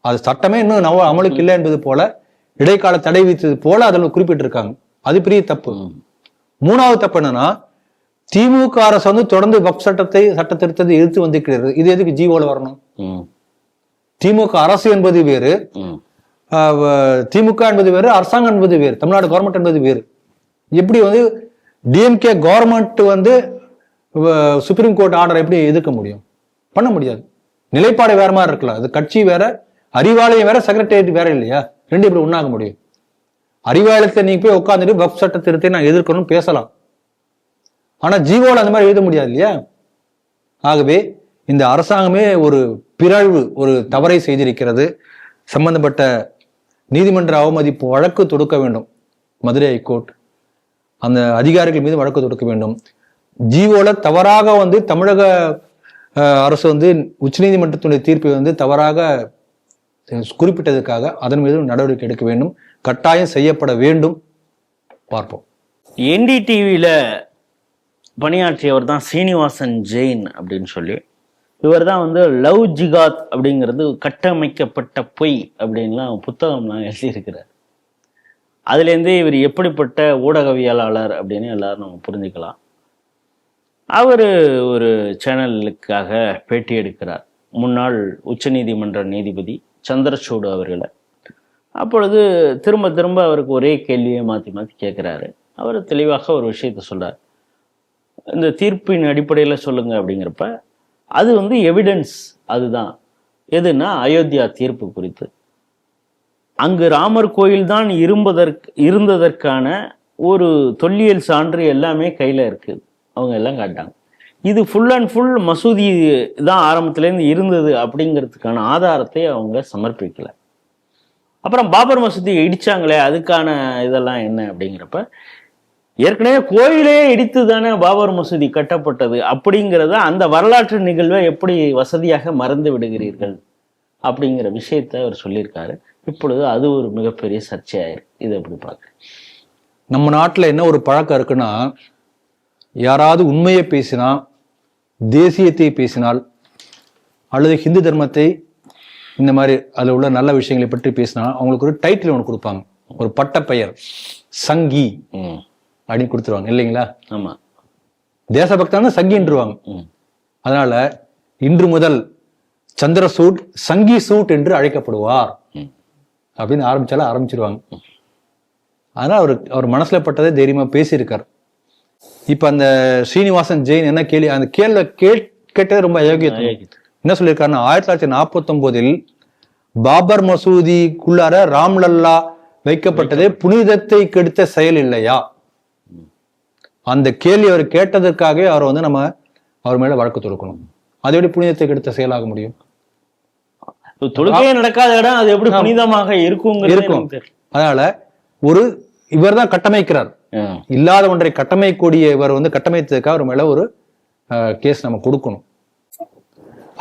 அது சட்டமே இன்னும் அமலுக்கு இல்லை என்பது போல இடைக்கால தடை விதித்தது போல அதில் குறிப்பிட்டிருக்காங்க. அது பெரிய தப்பு. 3வது தப்பு என்னன்னா, திமுக அரசு தொடர்ந்து வக்ஃப் சட்ட திருத்தத்தை எதிர்த்து வந்திருக்கிறது. இது எதுக்கு ஜீவோல வரணும்? திமுக அரசு என்பது வேறு, திமுக என்பது வேறு, அரசாங்கம் என்பது வேறு, தமிழ்நாடு கவர்மெண்ட் என்பது வேறு. எப்படி DMK government supreme court order எப்படி எதிர்க்க முடியும்? பண்ண முடியாது. நிலைப்பாடு வேற மாதிரி இருக்கலாம். அது கட்சி வேற, அறிவாலயம் வேற, செக்ரட்டேரியட் வேற இல்லையா? 2 எப்படி ஒண்ணாக முடியும்? அறிவாலயத்தை நீங்க போய் உட்காந்துட்டு வக்ஃப் சட்ட திருத்தத்தை நான் எதிர்க்கணும்னு பேசலாம். ஆனா ஜீவோல அந்த மாதிரி எழுத முடியாது இல்லையா? ஆகவே இந்த அரசாங்கமே ஒரு பிறழ்வு, ஒரு தவறை செய்திருக்கிறது. சம்பந்தப்பட்ட நீதிமன்ற அவமதிப்பு வழக்கு தொடுக்க வேண்டும். மதுரை ஹைகோர்ட் அந்த அதிகாரிகள் மீது வழக்கு தொடுக்க வேண்டும். ஜீவோல தவறாக தமிழக அரசு உச்சநீதிமன்றத்துடைய தீர்ப்பை தவறாக குறிப்பிட்டதுக்காக அதன் மீது நடவடிக்கை எடுக்க வேண்டும். கட்டாயம் செய்யப்பட வேண்டும். பார்ப்போம்.
என்டிடிவியில பணியாற்றியவர் தான் சீனிவாசன் ஜெயின் அப்படின்னு சொல்லி, இவர் தான் லவ் ஜிகாத் அப்படிங்கிறது கட்டமைக்கப்பட்ட பொய் அப்படின்லாம் புத்தகம்லாம் எழுதியிருக்கிறார். அதுலேருந்தே இவர் எப்படிப்பட்ட ஊடகவியலாளர் அப்படின்னு எல்லாரும் நம்ம புரிஞ்சுக்கலாம். அவர் ஒரு சேனலுக்காக பேட்டி எடுக்கிறார் முன்னாள் உச்சநீதிமன்ற நீதிபதி சந்திரசூட் அவர்களை. அப்பொழுது திரும்ப திரும்ப அவருக்கு ஒரே கேள்வியை மாற்றி மாற்றி கேட்குறாரு. அவர் தெளிவாக ஒரு விஷயத்த சொல்றார். இந்த தீர்ப்பின் அடிப்படையில் சொல்லுங்க அப்படிங்கிறப்ப அது எவிடன்ஸ். அதுதான் எதுனா அயோத்தியா தீர்ப்பு குறித்து. அங்கு ராமர் கோயில் தான் இருந்ததற்கான ஒரு தொல்லியல் சான்று எல்லாமே கையில் இருக்குது. அவங்க எல்லாம் காட்டாங்க. இது ஃபுல் அண்ட் ஃபுல் மசூதி தான் ஆரம்பத்துலேருந்து இருந்தது அப்படிங்கிறதுக்கான ஆதாரத்தை அவங்க சமர்ப்பிக்கல. அப்புறம் பாபர் மசூதியை இடிச்சாங்களே, அதுக்கான இதெல்லாம் என்ன அப்படிங்கிறப்ப, ஏற்கனவே கோயிலே இடித்து தானே பாபர் மசூதி கட்டப்பட்டது அப்படிங்கிறத அந்த வரலாற்று நிகழ்வை எப்படி வசதியாக மறந்து விடுகிறீர்கள் அப்படிங்கிற விஷயத்த அவர் சொல்லியிருக்காரு. இப்பொழுது அது ஒரு மிகப்பெரிய சர்ச்சையாயிருக்கு. இது எப்படி பார்க்க?
நம்ம நாட்டில் என்ன ஒரு பழக்கம் இருக்குன்னா, யாராவது உண்மையை பேசினா, தேசியத்தை பேசினால், அல்லது ஹிந்து தர்மத்தை இந்த மாதிரி அதில் உள்ள நல்ல விஷயங்களை பற்றி பேசினா அவங்களுக்கு ஒரு டைட்டில் ஒன்று கொடுப்பாங்க, ஒரு பட்ட பெயர், சங்கி அப்படின்னு கொடுத்துருவாங்க இல்லைங்களா?
ஆமா,
தேசபக்தான சங்கின்றுவாங்க. அதனால இன்று முதல் சந்திரசூட் சங்கி சூட் என்று அழைக்கப்படுவார் அப்படின்னு ஆரம்பிச்சிருவாங்க. அதனால அவர் மனசுல பட்டதை தைரியமா பேசியிருக்காரு. இப்ப அந்த ஸ்ரீனிவாசன் ஜெயின் என்ன கேள்வி, அந்த கேள்வி கேட்டது ரொம்ப அயோக்கியத்தை. என்ன சொல்லியிருக்காருன்னா, 1949 பாபர் மசூதிக்குள்ளார ராம்லல்லா வைக்கப்பட்டதே புனிதத்தை கெடுத்த செயல் இல்லையா? அந்த கேள்வி அவர் கேட்டதற்காக அவர் நம்ம அவர் மேல வழக்கு தொடுக்கணும். அது எப்படி புனிதத்தை கெடுத்த செயலாக முடியும்?
தொழுகையே நடக்காத இடம் அது எப்படி புனிதமாக இருக்கும்?
அதனால இவர் தான் கட்டமைக்கிறார். இல்லாத ஒன்றை கட்டமைக்கக்கூடிய இவர் கட்டமைத்ததுக்காக அவர் மேல ஒரு கேஸ் நம்ம கொடுக்கணும்.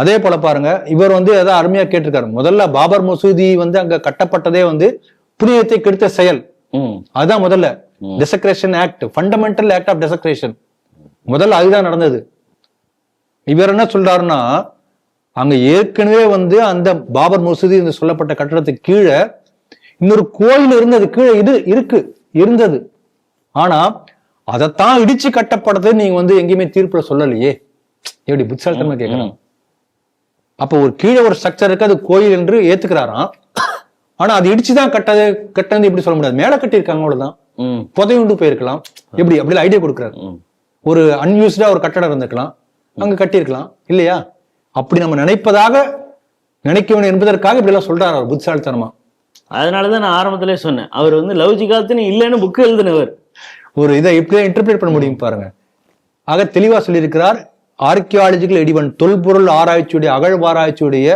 அதே போல பாருங்க, இவர் ஏதாவது அருமையா கேட்டிருக்காரு. முதல்ல பாபர் மசூதி அங்க கட்டப்பட்டதே புனிதத்தை கெடுத்த செயல். அதுதான் முதல்ல டெசக்ரேஷன் ஆக்ட், ஃபண்டமெண்டல் ஆக்ட் ஆஃப் டெசக்ரேஷன். முதல்ல அதுதான் நடந்தது. இவர் என்ன சொல்றாருன்னா, அங்க ஏற்கனவே அந்த பாபர் மசூதி என்று சொல்லப்பட்ட கட்டடத்துக்கு கீழே இன்னொரு கோயில் இருந்தது, கீழே இருந்தது. ஆனா அதைத்தான் இடிச்சு கட்டப்பட்டது நீங்க எங்கேயுமே தீர்ப்புல சொல்லலையே. எப்படி புத்திசாலித்தனமா கேட்கணும். அப்போ ஒரு கீழே ஒரு ஸ்ட்ரக்சர் இருக்கு, அது கோயில் என்று ஏத்துக்கிறாராம். ஆனா அது இடிச்சுதான் கட்டது இப்படி சொல்ல முடியாது. மேல கட்டியிருக்காங்க அவ்வளவுதான், புதையுண்டு போயிருக்கலாம். எப்படி அப்படி ஐடியா கொடுக்குறாரு. ஒரு அன்யூஸ்டா ஒரு கட்டடம் இருந்திருக்கலாம், அங்க கட்டியிருக்கலாம் இல்லையா? அப்படி நம்ம நினைக்க வேண்டும் என்பதற்காக இப்படி எல்லாம் சொல்றாரு அவர் புத்திசாலித்தனமா.
அதனாலதான் நான் ஆரம்பத்திலே சொன்னேன், அவர் வந்து லவ்ஜிகாத்துன்னு இல்லைன்னு புக்கு எழுதினவர்.
ஒரு இதை இப்படிதான் இன்டர்பிரேட் பண்ண முடியும் பாருங்க. ஆக தெளிவா சொல்லியிருக்கிறார். ஆர்கியாலஜிக்கல் எடிவன், தொல்பொருள் ஆராய்ச்சியுடைய அகழ்வாராய்ச்சியுடைய,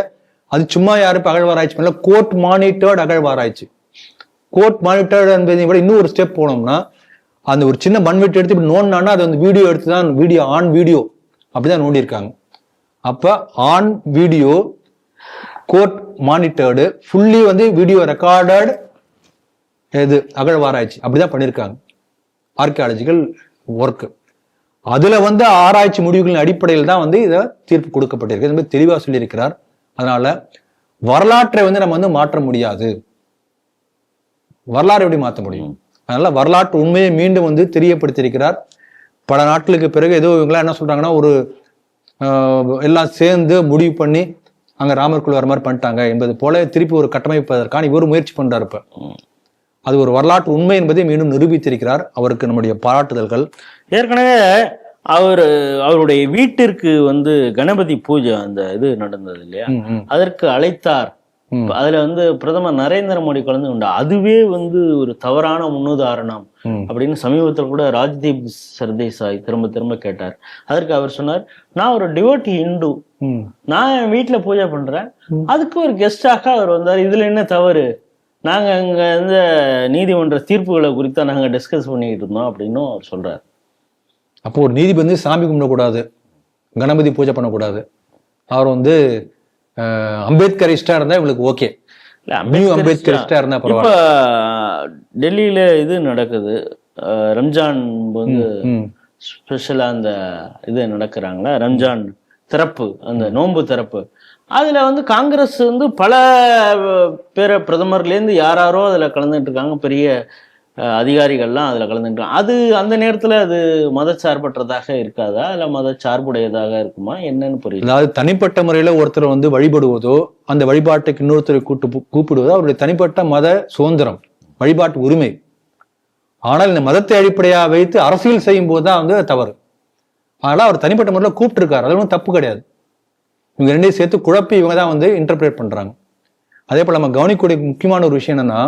அது சும்மா யாரும் அகழ்வாராய்ச்சி பண்ணல, கோர்ட் மானிட்டர்ட் அகழ்வாராய்ச்சி. கோர்ட் மானிட்டர்ட் என்பதை விட இன்னும் ஒரு ஸ்டெப் போனோம்னா, அந்த ஒரு சின்ன மண்வெட்டு எடுத்து இப்படி நோண்டானா அது வந்து வீடியோ எடுத்துதான், வீடியோ அப்படிதான் நோண்டி இருக்காங்க. அப்ப on video, court monitored, fully வந்து வீடியோ ரெக்கார்டட் இது அகழ்வாராய்ச்சி அப்படிதான் பண்ணியிருக்காங்க ஆர்கியாலஜிக்கல் ஒர்க். அதுல வந்து ஆராய்ச்சி முடிவுகளின் அடிப்படையில் தான் வந்து இதை தீர்ப்பு கொடுக்கப்பட்டிருக்கு, தெளிவா சொல்லியிருக்கிறார். அதனால வரலாற்றை வந்து நம்ம வந்து மாற்ற முடியாது. வரலாறு எப்படி மாற்ற முடியும்? அதனால வரலாற்று உண்மையை மீண்டும் வந்து தெரியப்படுத்தியிருக்கிறார். பல நாட்களுக்கு பிறகு ஏதோ இவங்களாம் என்ன சொல்றாங்கன்னா, ஒரு எல்லாம் சேர்ந்து முடிவு பண்ணி அங்க ராமர்குள்ள வர மாதிரி பண்ணிட்டாங்க என்பது போல திருப்பி ஒரு கட்டமைப்பதற்கான இவர் முயற்சி பண்றாரு. இப்ப அது ஒரு வரலாற்று உண்மை என்பதை மீண்டும் நிரூபித்திருக்கிறார். அவருக்கு நம்முடைய பாராட்டுதல்கள்.
ஏற்கனவே அவருடைய வீட்டிற்கு வந்து கணபதி பூஜை அந்த இது நடந்தது இல்லையா, அதற்கு அழைத்தார். அதுல வந்து பிரதமர் நரேந்திர மோடி கலந்து கொண்ட, அதுவே வந்து ஒரு தவறான முன்னுதாரணம் அப்படின்னு சமீபத்தில் கூட ராஜ்தீப் சர்தேசாய் திரும்ப கேட்டார். அதற்கு அவர் சொன்னார், நான் ஒரு டிவோட்டி இந்து, நான் என் வீட்டுல பூஜை பண்றேன், அதுக்கு ஒரு கெஸ்டாக அவர் வந்தார், இதுல என்ன தவறு? நாங்க அங்க இந்த நீதிமன்ற தீர்ப்புகளை குறித்தா நாங்க டிஸ்கஸ் பண்ணிக்கிட்டு இருந்தோம் அப்படின்னு அவர் சொல்றாரு.
அப்போ ஒரு நீதிபதி சாமி கும்பிடக்கூடாது, கணபதி பூஜை பண்ணக்கூடாது, அவர் வந்து அம்பேத்கரிஸ்டா இருந்தா இவங்களுக்கு ஓகே, அம்பேத்கரிஸ்டா இருந்தா பரவாயில்ல.
இப்ப டெல்லியில இது நடக்குது, ரம்ஜான் வந்து ஸ்பெஷலா அந்த இது நடக்கிறாங்களா, ரம்ஜான் திறப்பு, அந்த நோன்பு திறப்பு. அதுல வந்து காங்கிரஸ் வந்து பல பேர பிரதமர்லேருந்து யாரோ அதுல கலந்துட்டு இருக்காங்க, பெரிய அதிகாரிகள்லாம் அதுல கலந்துட்டாங்க. அது அந்த நேரத்துல அது மதச்சார்பற்றதாக இருக்காதா, இல்ல மதச்சார்புடையதாக இருக்குமா, என்னன்னு புரியல.
அதாவது தனிப்பட்ட முறையில ஒருத்தர் வந்து வழிபடுவதோ, அந்த வழிபாட்டுக்கு இன்னொருத்தரை கூப்பிடுவதோ அவருடைய தனிப்பட்ட மத சுதந்திரம், வழிபாட்டு உரிமை. ஆனால் இந்த மதத்தை அடிப்படையா வைத்து அரசியல் செய்யும் போதுதான் வந்து தவறு. அதனால அவர் தனிப்பட்ட முறையில் கூப்பிட்டு இருக்காரு, அது ஒன்றும் தப்பு கிடையாது. இவங்க ரெண்டையும் சேர்த்து குழப்பி இவங்க தான் வந்து இன்டர்பிரேட் பண்றாங்க. அதே போல நம்ம கவனிக்கக்கூடிய முக்கியமான ஒரு விஷயம் என்னன்னா,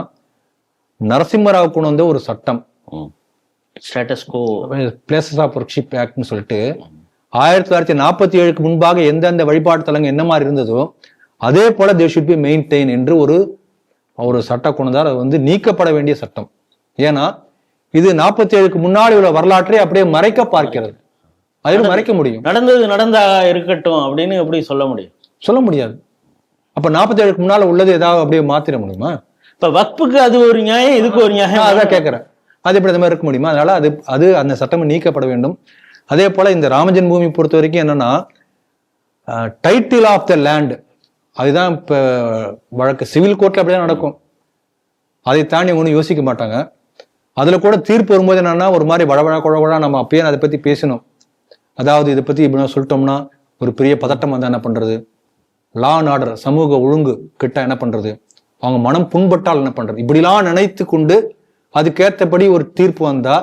நரசிம்மராவ் கொண்டு வந்த ஒரு சட்டம், பிளேசஸ் ஆஃப் வர்ஷிப் ஆக்ட்னு சொல்லிட்டு 1947க்கு முன்பாக எந்தெந்த வழிபாட்டு தலங்கள் என்ன மாதிரி இருந்ததோ அதே போல தே ஷுட் பி மெயின்டைன் என்று ஒரு சட்டம் கொண்டு வந்தார். அது வந்து நீக்கப்பட வேண்டிய சட்டம். ஏன்னா இது 47க்கு முன்னாடி உள்ள வரலாற்றை அப்படியே மறைக்க பார்க்கிறது. அது மறைக்க முடியும்,
நடந்தது நடந்தா இருக்கட்டும் அப்படின்னு எப்படி சொல்ல முடியும்?
சொல்ல முடியாது. அப்ப 47க்கு முன்னால உள்ளது ஏதாவது அப்படியே மாத்திர முடியுமா?
இப்ப வக்புக்கு அது ஒரு நியாயம், இதுக்கு ஒரு நியாயம்,
அதான் கேட்கிறேன். அது எப்படி அந்த மாதிரி இருக்க முடியுமா? அதனால அது அந்த சட்டம் நீக்கப்பட வேண்டும். அதே போல இந்த ராமஜென்ம பூமி பொறுத்த வரைக்கும் என்னன்னா, டைட்டில் ஆஃப் த லேண்ட், அதுதான் இப்ப வழக்கு. சிவில் கோர்ட்ல அப்படிதான் நடக்கும், அதை தாண்டி ஒன்றும் யோசிக்க மாட்டாங்க. அதுல கூட தீர்ப்பு வரும்போது என்னன்னா, ஒரு மாதிரி வழவழா நம்ம அப்பயே அதை பத்தி பேசணும். அதாவது இதை பத்தி இப்படி சொல்லிட்டோம்னா ஒரு பெரிய பதட்டம் வந்தா என்ன பண்றது, லா அண்ட் ஆர்டர், சமூக ஒழுங்கு கிட்ட என்ன பண்றது, அவங்க மனம் புண்பட்டால் என்ன பண்றது, இப்படிலாம் நினைத்து கொண்டு அதுக்கேற்றபடி ஒரு தீர்ப்பு வந்தா,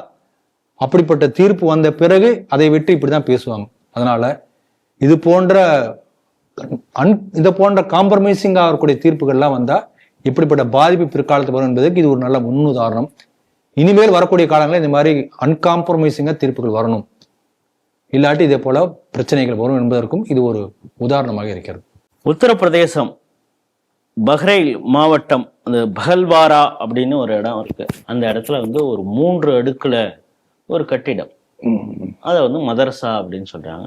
அப்படிப்பட்ட தீர்ப்பு வந்த பிறகு அதை விட்டு இப்படிதான் பேசுவாங்க. அதனால இது போன்ற காம்ப்ரமைசிங்கா இருக்கக்கூடிய தீர்ப்புகள்லாம் வந்தா இப்படிப்பட்ட பாதிப்பு பிற்காலத்து வரும் என்பதற்கு இது ஒரு நல்ல முன்னுதாரணம். இனிமேல் வரக்கூடிய காலங்களில் இந்த மாதிரி அன்காம்ப்ரமைசிங்கா தீர்ப்புகள் வரணும், இல்லாட்டி இதே போல பிரச்சனைகள் வரும் என்பதற்கும் இது ஒரு உதாரணமாக இருக்கிறது.
உத்தரப்பிரதேசம் பஹ்ரைல் மாவட்டம், அந்த பஹல்வாரா அப்படின்னு ஒரு இடம் இருக்கு. அந்த இடத்துல வந்து ஒரு 3 அடுக்குல ஒரு கட்டிடம், அதை வந்து மதரசா அப்படின்னு சொல்றாங்க.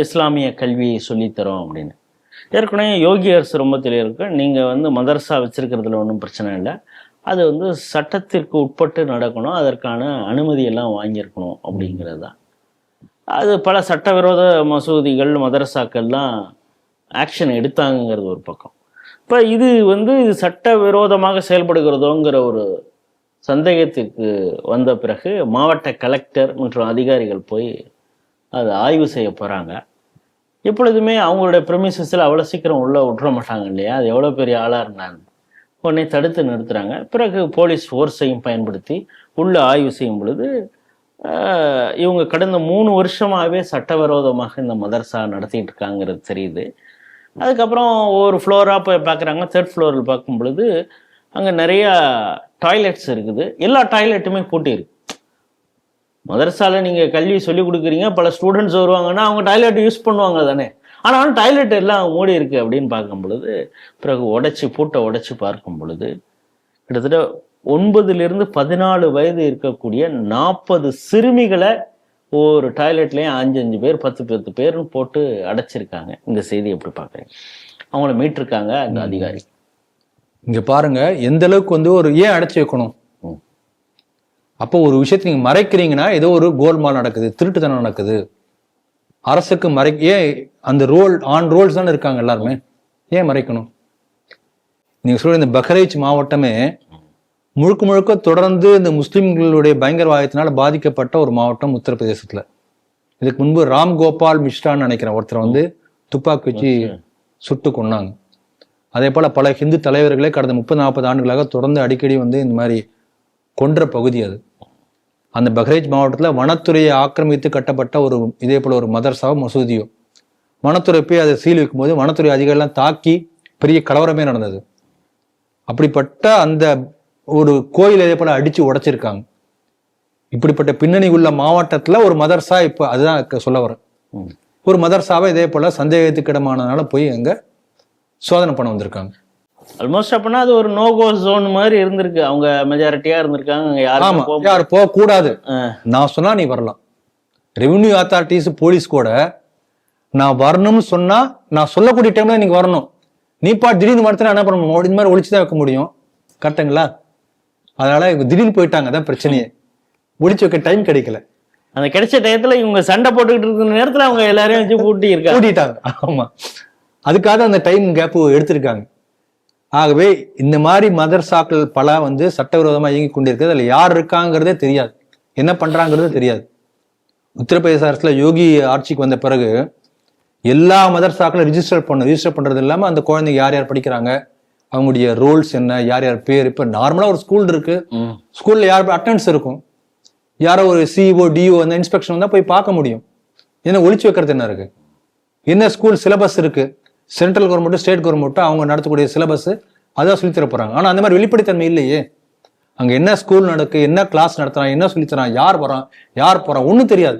இஸ்லாமிய கல்வியை சொல்லித்தரோம் அப்படின்னு. ஏற்கனவே யோகி அரசு ரொம்ப தெளிவாக இருக்கு, நீங்க வந்து மதரசா வச்சிருக்கிறதுல ஒன்றும் பிரச்சனை இல்லை, அது வந்து சட்டத்திற்கு உட்பட்டு நடக்கணும், அதற்கான அனுமதி எல்லாம் வாங்கியிருக்கணும் அப்படிங்கிறது தான். அது பல சட்டவிரோத மசூதிகள் மதரசாக்கள்லாம் ஆக்ஷன் எடுத்தாங்கிறது ஒரு பக்கம். இப்போ இது வந்து இது சட்டவிரோதமாக செயல்படுகிறதோங்கிற ஒரு சந்தேகத்திற்கு வந்த பிறகு மாவட்ட கலெக்டர் மற்றும் அதிகாரிகள் போய் அதை ஆய்வு செய்ய போகிறாங்க. எப்பொழுதுமே அவங்களுடைய ப்ரெமிசஸில் அவ்வளோ சீக்கிரம் உள்ளே விட்டுற மாட்டாங்க இல்லையா, அது எவ்வளோ பெரிய ஆளாக இருந்தாங்க. உடனே தடுத்து நிறுத்துறாங்க. பிறகு போலீஸ் ஃபோர்ஸையும் பயன்படுத்தி உள்ள ஆய்வு செய்யும் பொழுது இவங்க கடந்த 3 வருஷமாகவே சட்டவிரோதமாக இந்த மதர்சா நடத்திட்டு இருக்காங்கிறது தெரியுது. அதுக்கப்புறம் ஒரு ஃப்ளோராக போய் பார்க்குறாங்க. 3rd ஃப்ளோரில் பார்க்கும் பொழுது அங்கே நிறையா டாய்லெட்ஸ் இருக்குது. எல்லா டாய்லெட்டுமே பூட்டியிருக்கு. மதரசால நீங்கள் கல்வி சொல்லி கொடுக்குறீங்க, பல ஸ்டூடெண்ட்ஸ் வருவாங்கன்னா அவங்க டாய்லெட் யூஸ் பண்ணுவாங்க தானே. ஆனாலும் டாய்லெட் எல்லாம் மூடி இருக்கு அப்படின்னு பார்க்கும் பொழுது, பிறகு பூட்டை உடைச்சி பார்க்கும் பொழுது கிட்டத்தட்ட 9லிருந்து 14 வயது இருக்கக்கூடிய 40 சிறுமிகளை ஒரு டாய்லெட்லேயும் 5 பேர் 10 பேர்னு போட்டு அடைச்சிருக்காங்க. இந்த செய்தி எப்படி பார்க்குறீங்க? அவங்கள மீட்டிருக்காங்க அந்த அதிகாரி.
இங்க பாருங்க எந்த அளவுக்கு வந்து ஒரு ஏன் அடைச்சி வைக்கணும்? அப்போ ஒரு விஷயத்தை நீங்க மறைக்கிறீங்கன்னா ஏதோ ஒரு கோல்மால் நடக்குது, திருட்டுத்தனம் நடக்குது, அரசுக்கு ஏன் அந்த ரோல்ஸ் தானே இருக்காங்க எல்லாருமே, ஏன் மறைக்கணும்? நீங்க சொல்ற இந்த பஹ்ரைச் மாவட்டமே முழுக்க தொடர்ந்து இந்த முஸ்லிம்களுடைய பயங்கரவாதத்தினால பாதிக்கப்பட்ட ஒரு மாவட்டம் உத்தரப்பிரதேசத்துல. இதுக்கு முன்பு ராம் கோபால் மிஸ்ரான்னு நினைக்கிறேன் ஒருத்தர் வந்து துப்பாக்கி வச்சு சுட்டு கொன்னாங்க. அதே போல பல ஹிந்து தலைவர்களே கடந்த 30-40 ஆண்டுகளாக தொடர்ந்து அடிக்கடி வந்து இந்த மாதிரி கொன்ற பகுதி அது. அந்த பஹ்ரைச் மாவட்டத்தில் வனத்துறையை ஆக்கிரமித்து கட்டப்பட்ட ஒரு இதே போல ஒரு மதர்சாவோ மசூதியோ, வனத்துறை போய் அதை சீல் வைக்கும்போது வனத்துறை அதிகாரிலாம் தாக்கி பெரிய கலவரமே நடந்தது. அப்படிப்பட்ட அந்த ஒரு கோயில் இதே போல அடிச்சு உடைச்சிருக்காங்க. இப்படிப்பட்ட பின்னணி உள்ள மாவட்டத்துல ஒரு மதர்சா, இப்ப அதுதான் சொல்ல வரேன், ஒரு மதர்சாவை இதே போல சந்தேகத்துக்கிடமானதுனால போய் அங்க சோதனை பண்ண வந்திருக்காங்க.
ஆல்மோஸ்ட் அப்படின்னா அது ஒரு நோகோ ஜோன் மாதிரி இருந்திருக்கு. அவங்க மெஜாரிட்டியா இருந்திருக்காங்க.
யாரும் போக கூடாது. நான் சொன்னா நீ வரலாம். ரெவென்யூ அத்தாரிட்டிஸ் போலீஸ் கூட நான் வரணும்னு சொன்னா நான் சொல்லக்கூடிய டைம்ல நீங்க வரணும். நீ திடீர்னு வரத்துல என்ன பண்ண முடியும்? இந்த மாதிரி ஒழிச்சுதான் வைக்க முடியும். கரெக்டுங்களா? அதனால திடீர்னு போயிட்டாங்க. அதான் பிரச்சனையே. ஒழிச்சு வைக்க டைம் கிடைக்கல.
அந்த கிடைச்ச டயத்துல இவங்க சண்டை போட்டுக்கிட்டு இருக்கிற நேரத்துல அவங்க எல்லாரையும் வச்சு பூட்டிட்டாங்க.
ஆமா, அதுக்காக அந்த டைம் கேப் எடுத்திருக்காங்க. ஆகவே இந்த மாதிரி மதர்சாக்கள் பல வந்து சட்டவிரோதமா இயங்கி கொண்டிருக்கிறது. அதுல யார் இருக்காங்கிறதே தெரியாது, என்ன பண்றாங்கிறதே தெரியாது. உத்தரப்பிரதேச அரசுல யோகி ஆட்சிக்கு வந்த பிறகு எல்லா மதர்சாக்களும் ரிஜிஸ்டர் பண்றது இல்லாம அந்த குழந்தைங்க யார் யார் படிக்கிறாங்க, அவங்களுடைய ரோல்ஸ் என்ன, யார் யார் பேர். இப்ப நார்மலா ஒரு ஸ்கூல் இருக்கு, ஸ்கூல்ல யார் அட்டெண்டன்ஸ் இருக்கும், யாரோ ஒரு சிஓ டிஓ அந்த இன்ஸ்பெக்ஷன் வந்தா போய் பார்க்க முடியும். ஏன்னா ஒழிச்சு வைக்கிறது என்ன இருக்கு? என்ன ஸ்கூல் சிலபஸ் இருக்கு, சென்ட்ரல் கவர்மெண்ட்டும் ஸ்டேட் கவர்மெண்ட்டும் அவங்க நடத்தக்கூடிய சிலபஸ் அதான் சொல்லித்தர போறாங்க. ஆனா அந்த மாதிரி வெளிப்படைத்தன்மை இல்லையே. அங்க என்ன ஸ்கூல் நடக்கு, என்ன கிளாஸ் நடத்துறான், என்ன சொல்லித்தரான், யார் வரான் யார் போறான், ஒன்னும் தெரியாது.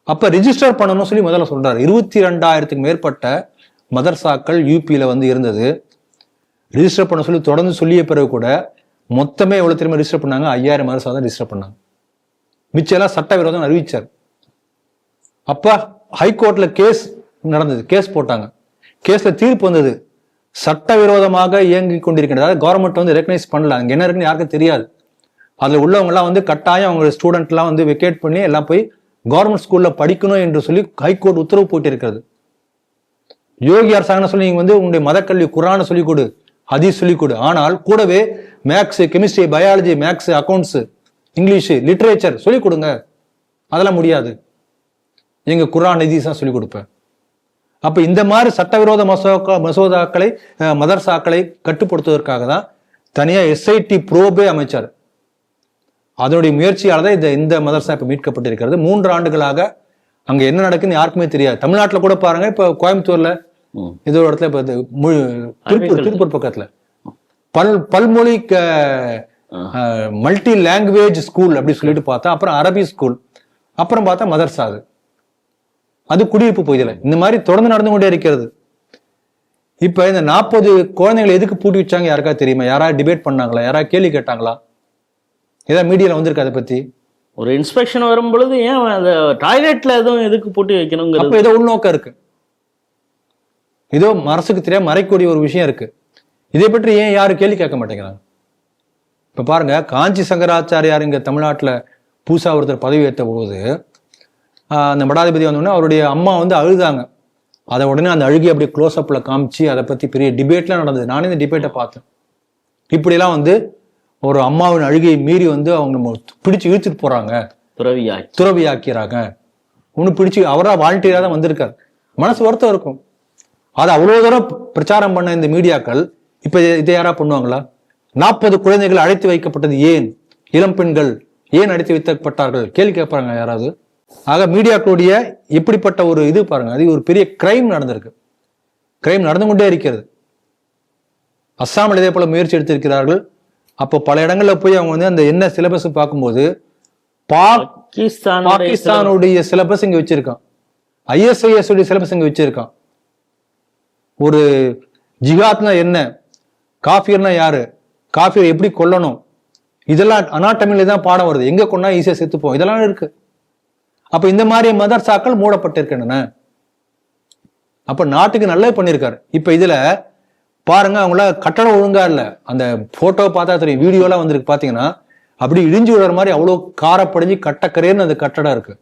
அப்ப ரிஜிஸ்டர் பண்ணணும்னு சொல்லி முதல்ல சொல்றாரு. 22,000க்கு மேற்பட்ட மதர்சாக்கள் யூபியில வந்து இருந்தது. ரிஜிஸ்டர் பண்ண சொல்லி தொடர்ந்து சொல்லிய பிறகு கூட மொத்தமே எவ்வளவு தெரியுமா ரிஜிஸ்டர் பண்ணாங்க? 5,000 மதர்சா தான் ரிஜிஸ்டர் பண்ணாங்க. மிச்சம் எல்லாம் சட்டவிரோதம் அறிவிச்சார். அப்ப ஹைகோர்ட்ல கேஸ் நடந்தது, கேஸ் போட்டாங்க. கேஸ்ல தீர்ப்பு வந்தது. சட்டவிரோதமாக இயங்கி கொண்டிருக்கின்றது. அதாவது கவர்மெண்ட் வந்து ரெகனைஸ் பண்ணல, அங்க என்ன இருக்குன்னு யாருக்கும் தெரியாது. அதுல உள்ளவங்க எல்லாம் வந்து கட்டாயம் அவங்க ஸ்டூடெண்ட் எல்லாம் வந்து வெக்கேட் பண்ணி எல்லாம் போய் கவர்மெண்ட் ஸ்கூல்ல படிக்கணும் என்று சொல்லி ஹைகோர்ட் உத்தரவு போட்டு இருக்கிறது. யோகி அரசாங்கம் சொல்லி நீங்க வந்து உங்களுடைய மதக்கல்வி குரானை சொல்லிக் கொடு, ஹதீஸ் சொல்லிக் கொடு, ஆனால் கூடவே maths, chemistry, biology, maths, accounts, English, literature சொல்லிக் கொடுங்க. அதெல்லாம் முடியாது. எங்க குரான் ஹதீஸா சொல்லிக் கொடுப்பேன். அப்ப இந்த மாதிரி சட்டவிரோத மசோதாக்களை மதர்சாக்களை கட்டுப்படுத்துவதற்காக தான் தனியா SIT ப்ரோபே அமைச்சார். அதனுடைய முயற்சியால தான் இந்த மதர்சா இப்ப மீட்கப்பட்டிருக்கிறது. 3 ஆண்டுகளாக அங்க என்ன நடக்குன்னு யாருக்குமே தெரியாது. தமிழ்நாட்டுல கூட பாருங்க, இப்ப கோயம்புத்தூர்ல ஏதோ ஒரு இடத்துல இப்ப திருப்பூர் பக்கத்துல பல்மொழி மல்டி லாங்குவேஜ் ஸ்கூல் அப்படி சொல்லிட்டு பார்த்தா, அப்புறம் அரபி ஸ்கூல், அப்புறம் பார்த்தா மதர்சா. அது குடியிருப்பு பகுதியில இந்த மாதிரி தொடர்ந்து நடந்து கொண்டே இருக்கிறது. இப்ப இந்த 40 குழந்தைகளை எதுக்கு பூட்டி வச்சாங்க யாருக்கா தெரியுமா? யாராவது டிபேட் பண்ணாங்களா? யாராவது கேள்வி கேட்டாங்களா? ஏதாவது மீடியால வந்திருக்கு அதை பத்தி?
ஒரு இன்ஸ்பெக்ஷன் வரும் பொழுது ஏன் அந்த டாய்லெட்ல எதுவும் எதுக்கு பூட்டி வைக்கணும்?
அப்ப ஏதோ உள்நோக்கம் இருக்கு, ஏதோ அரசுக்கு தெரியாம மறைக்கூடிய ஒரு விஷயம் இருக்கு. இதை பற்றி ஏன் யாரும் கேள்வி கேட்க மாட்டேங்கிறாங்க? இப்ப பாருங்க, காஞ்சி சங்கராச்சாரியார் இங்க தமிழ்நாட்டுல பூசா ஒருத்தர் பதவி ஏற்ற போது அந்த மடாதிபதி வந்தோடனே அவருடைய அம்மா வந்து அழுதாங்க. அதை உடனே அந்த அழுகி அப்படி க்ளோஸ் அப்ல காமிச்சு அதை பத்தி பெரிய டிபேட்லாம் நடந்தது. நானே இந்த டிபேட்டை பார்த்தேன். இப்படிலாம் வந்து ஒரு அம்மாவின் அழுகையை மீறி வந்து அவங்க பிடிச்சு இழுத்துட்டு போறாங்க, துறவி ஆக்கிறாங்க. ஒண்ணு பிடிச்சு அவரா வாலண்டியரா தான் வந்திருக்காரு மனசு வருத்தம் இருக்கும். அதை அவ்வளவு தூரம் பிரச்சாரம் பண்ண இந்த மீடியாக்கள் இப்ப இதை யாரா பண்ணுவாங்களா? 40 குழந்தைகள் அழைத்து வைக்கப்பட்டது ஏன்? இளம் பெண்கள் ஏன் அழைத்து வைக்கப்பட்டார்கள்? கேள்வி கேட்பாங்க யாராவது? ஆக மீடியாக்களுடைய எப்படிப்பட்ட ஒரு இது பாருங்க, அது ஒரு பெரிய கிரைம் நடந்திருக்கு. கிரைம் நடந்து கொண்டே இருக்கிறது. அஸ்ஸாமில் இதே போல முயற்சி எடுத்திருக்கிறார்கள். அப்போ பல இடங்கள்ல போய் அவங்க வந்து அந்த என்ன சிலபஸ் பார்க்கும்போது பாகிஸ்தானுடைய சிலபஸ் இங்க வச்சிருக்கான், ISIS உடைய சிலபஸ் இங்க வச்சிருக்கான். ஒரு ஜிகாத்னா என்ன, காஃபியர்னா யாரு, காஃபியர் எப்படி கொல்லணும், இதெல்லாம் அனாட்டமில தான் பாடம் வருது. எங்க கொண்டா ஈஸியா செத்துப்போம், இதெல்லாம் இருக்கு. அப்ப இந்த மாதிரி மதர்சாக்கள் மூடப்பட்டிருக்கின்றன. அப்ப நாட்டுக்கு நல்லது பண்ணிருக்காரு. இப்ப இதுல பாருங்க, அவங்கள கட்டடம் ஒழுங்கா இல்ல. அந்த போட்டோ பார்த்தா தெரியும், வீடியோ எல்லாம் வந்திருக்கு பாத்தீங்கன்னா, அப்படி இடிஞ்சு விடுற மாதிரி அவ்வளவு காரப்படிஞ்சு கட்டக்கரைன்னு அந்த கட்டடம் இருக்கு.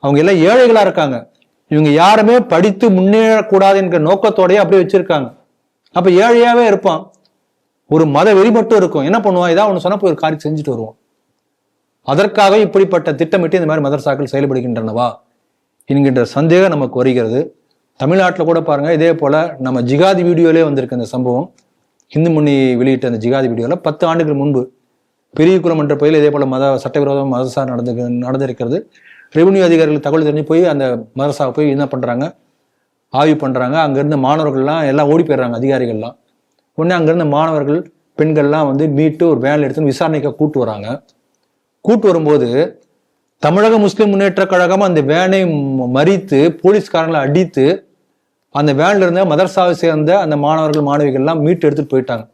அவங்க எல்லாம் ஏழைகளா இருக்காங்க. இவங்க யாருமே படித்து முன்னேறக்கூடாது என்கிற நோக்கத்தோடய அப்படியே வச்சிருக்காங்க. அப்ப ஏழையாவே இருப்பான், ஒரு மத வெறி மட்டும் இருக்கும். என்ன பண்ணுவான், ஏதாவது ஒண்ணு சொன்னா போய் ஒரு காரியம் செஞ்சுட்டு வருவான். அதற்காக இப்படிப்பட்ட திட்டமிட்டு இந்த மாதிரி மதரசாக்கள் செயல்படுகின்றனவா என்கின்ற சந்தேகம் நமக்கு வருகிறது. தமிழ்நாட்டில் கூட பாருங்க, இதே போல நம்ம ஜிகாதி வீடியோலே வந்திருக்கு அந்த சம்பவம். இந்து முன்னணி வெளியிட்ட அந்த ஜிகாதி வீடியோல 10 ஆண்டுகள் முன்பு பெரியகுளம் என்ற பகுதியில் இதே போல சட்டவிரோத மதரசா நடந்திருக்கிறது. ரெவன்யூ அதிகாரிகள் தகவல் தெரிஞ்சு போய் அந்த மதரசாவை போய் என்ன பண்றாங்க, ஆய்வு பண்றாங்க. அங்கிருந்த மாணவர்கள்லாம் எல்லாம் ஓடி போயிடுறாங்க, அதிகாரிகள்லாம். உடனே அங்கிருந்த மாணவர்கள் பெண்கள்லாம் வந்து மீட்டு ஒரு வேனில் எடுத்து விசாரணைக்கு கூட்டு வராங்க. கூட்டு வரும்போது தமிழக முஸ்லிம் முன்னேற்ற கழகம் அந்த வேனை மறித்து போலீஸ்காரங்களை அடித்து அந்த வேன்ல இருந்த மதரசாவை சேர்ந்த அந்த மாணவர்கள் மாணவிகள்லாம் மீட்டு எடுத்துட்டு போயிட்டாங்க.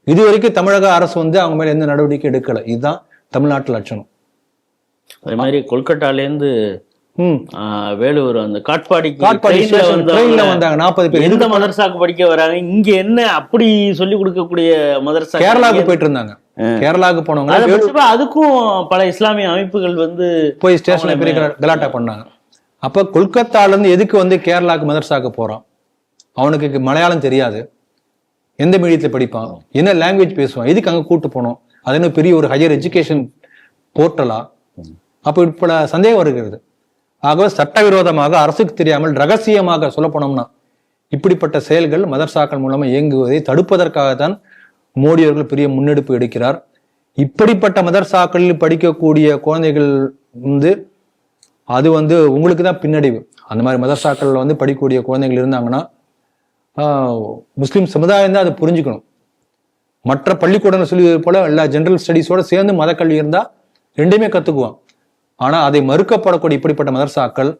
இது வரைக்கும் தமிழக அரசு வந்து அவங்க மேல எந்த நடவடிக்கை எடுக்கல. இதுதான் தமிழ்நாட்டு லட்சணம்.
அதே மாதிரி கொல்கட்டாலேருந்து வேலூர் அந்த காட்பாடிக்கு
வந்தாங்க 40 பேர்.
எந்த மதரசாக்கு படிக்க வராங்க, இங்க என்ன அப்படி சொல்லி கொடுக்கக்கூடிய மதரசா?
கேரளாவுக்கு போயிட்டு இருந்தாங்க. கேரளாவுக்கு போனவங்க,
அதுக்கும் பல இஸ்லாமிய அமைப்புகள் வந்து
போய் ஸ்டேஷன்ல பெரிய கலாட்டா பண்ணாங்க. அப்ப கொல்கத்தால இருந்து எதுக்கு வந்து கேரளாக்கு மதரசாக்கு போறான்? அவனுக்கு மலையாளம் தெரியாது, எந்த மீடியத்துல படிப்பான், என்ன லாங்குவேஜ் பேசுவான், எதுக்கு அங்க கூட்டு போனோம்? அது என்ன பெரிய ஒரு ஹையர் எஜுகேஷன் போர்ட்டலா? அப்ப இப்ப சந்தேகம் வருகிறது. ஆகவே சட்டவிரோதமாக, அரசுக்கு தெரியாமல் ரகசியமாக சொல்ல போனோம்னா இப்படிப்பட்ட செயல்கள் மதரசாக்கள் மூலமா இயங்குவதை தடுப்பதற்காகத்தான் மோடி அவர்கள் பெரிய முன்னெடுப்பு எடுக்கிறார். இப்படிப்பட்ட மதரசாக்களில் படிக்கக்கூடிய குழந்தைகள் வந்து அது வந்து உங்களுக்கு தான் பின்னடைவு. அந்த மாதிரி மதரசாக்கள் வந்து படிக்கக்கூடிய குழந்தைகள் இருந்தாங்கன்னா முஸ்லிம் சமுதாயம் தான் அதை புரிஞ்சுக்கணும். மற்ற பள்ளிக்கூடங்கள் சொல்லுவது போல எல்லா ஜெனரல் ஸ்டடீஸோட சேர்ந்து மதக்கல்வி இருந்தா ரெண்டுமே கத்துக்குவான். ஆனா அதை மறுக்கப்படக்கூடிய இப்படிப்பட்ட மதரசாக்கள்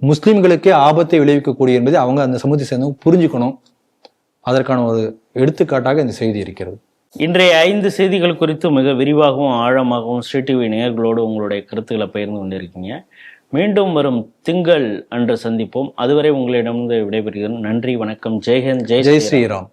முஸ்லிம்களுக்கே ஆபத்தை விளைவிக்கக்கூடிய என்பதை அவங்க அந்த சமூகத்தை சேர்ந்தவங்க புரிஞ்சுக்கணும். அதற்கான ஒரு எடுத்துக்காட்டாக இந்த செய்தி இருக்கிறது.
இன்றைய 5 செய்திகள் குறித்து மிக விரிவாகவும் ஆழமாகவும் ஸ்ரீ டிவி நேயர்களோடு உங்களுடைய கருத்துக்களை பகிர்ந்து கொண்டிருக்கீங்க. மீண்டும் வரும் திங்கள் அன்று சந்திப்போம். அதுவரை உங்களிடமிருந்து விடைபெறுகிறேன். நன்றி, வணக்கம். ஜெய்ஹிந்த், ஜெய்
ஸ்ரீராம்.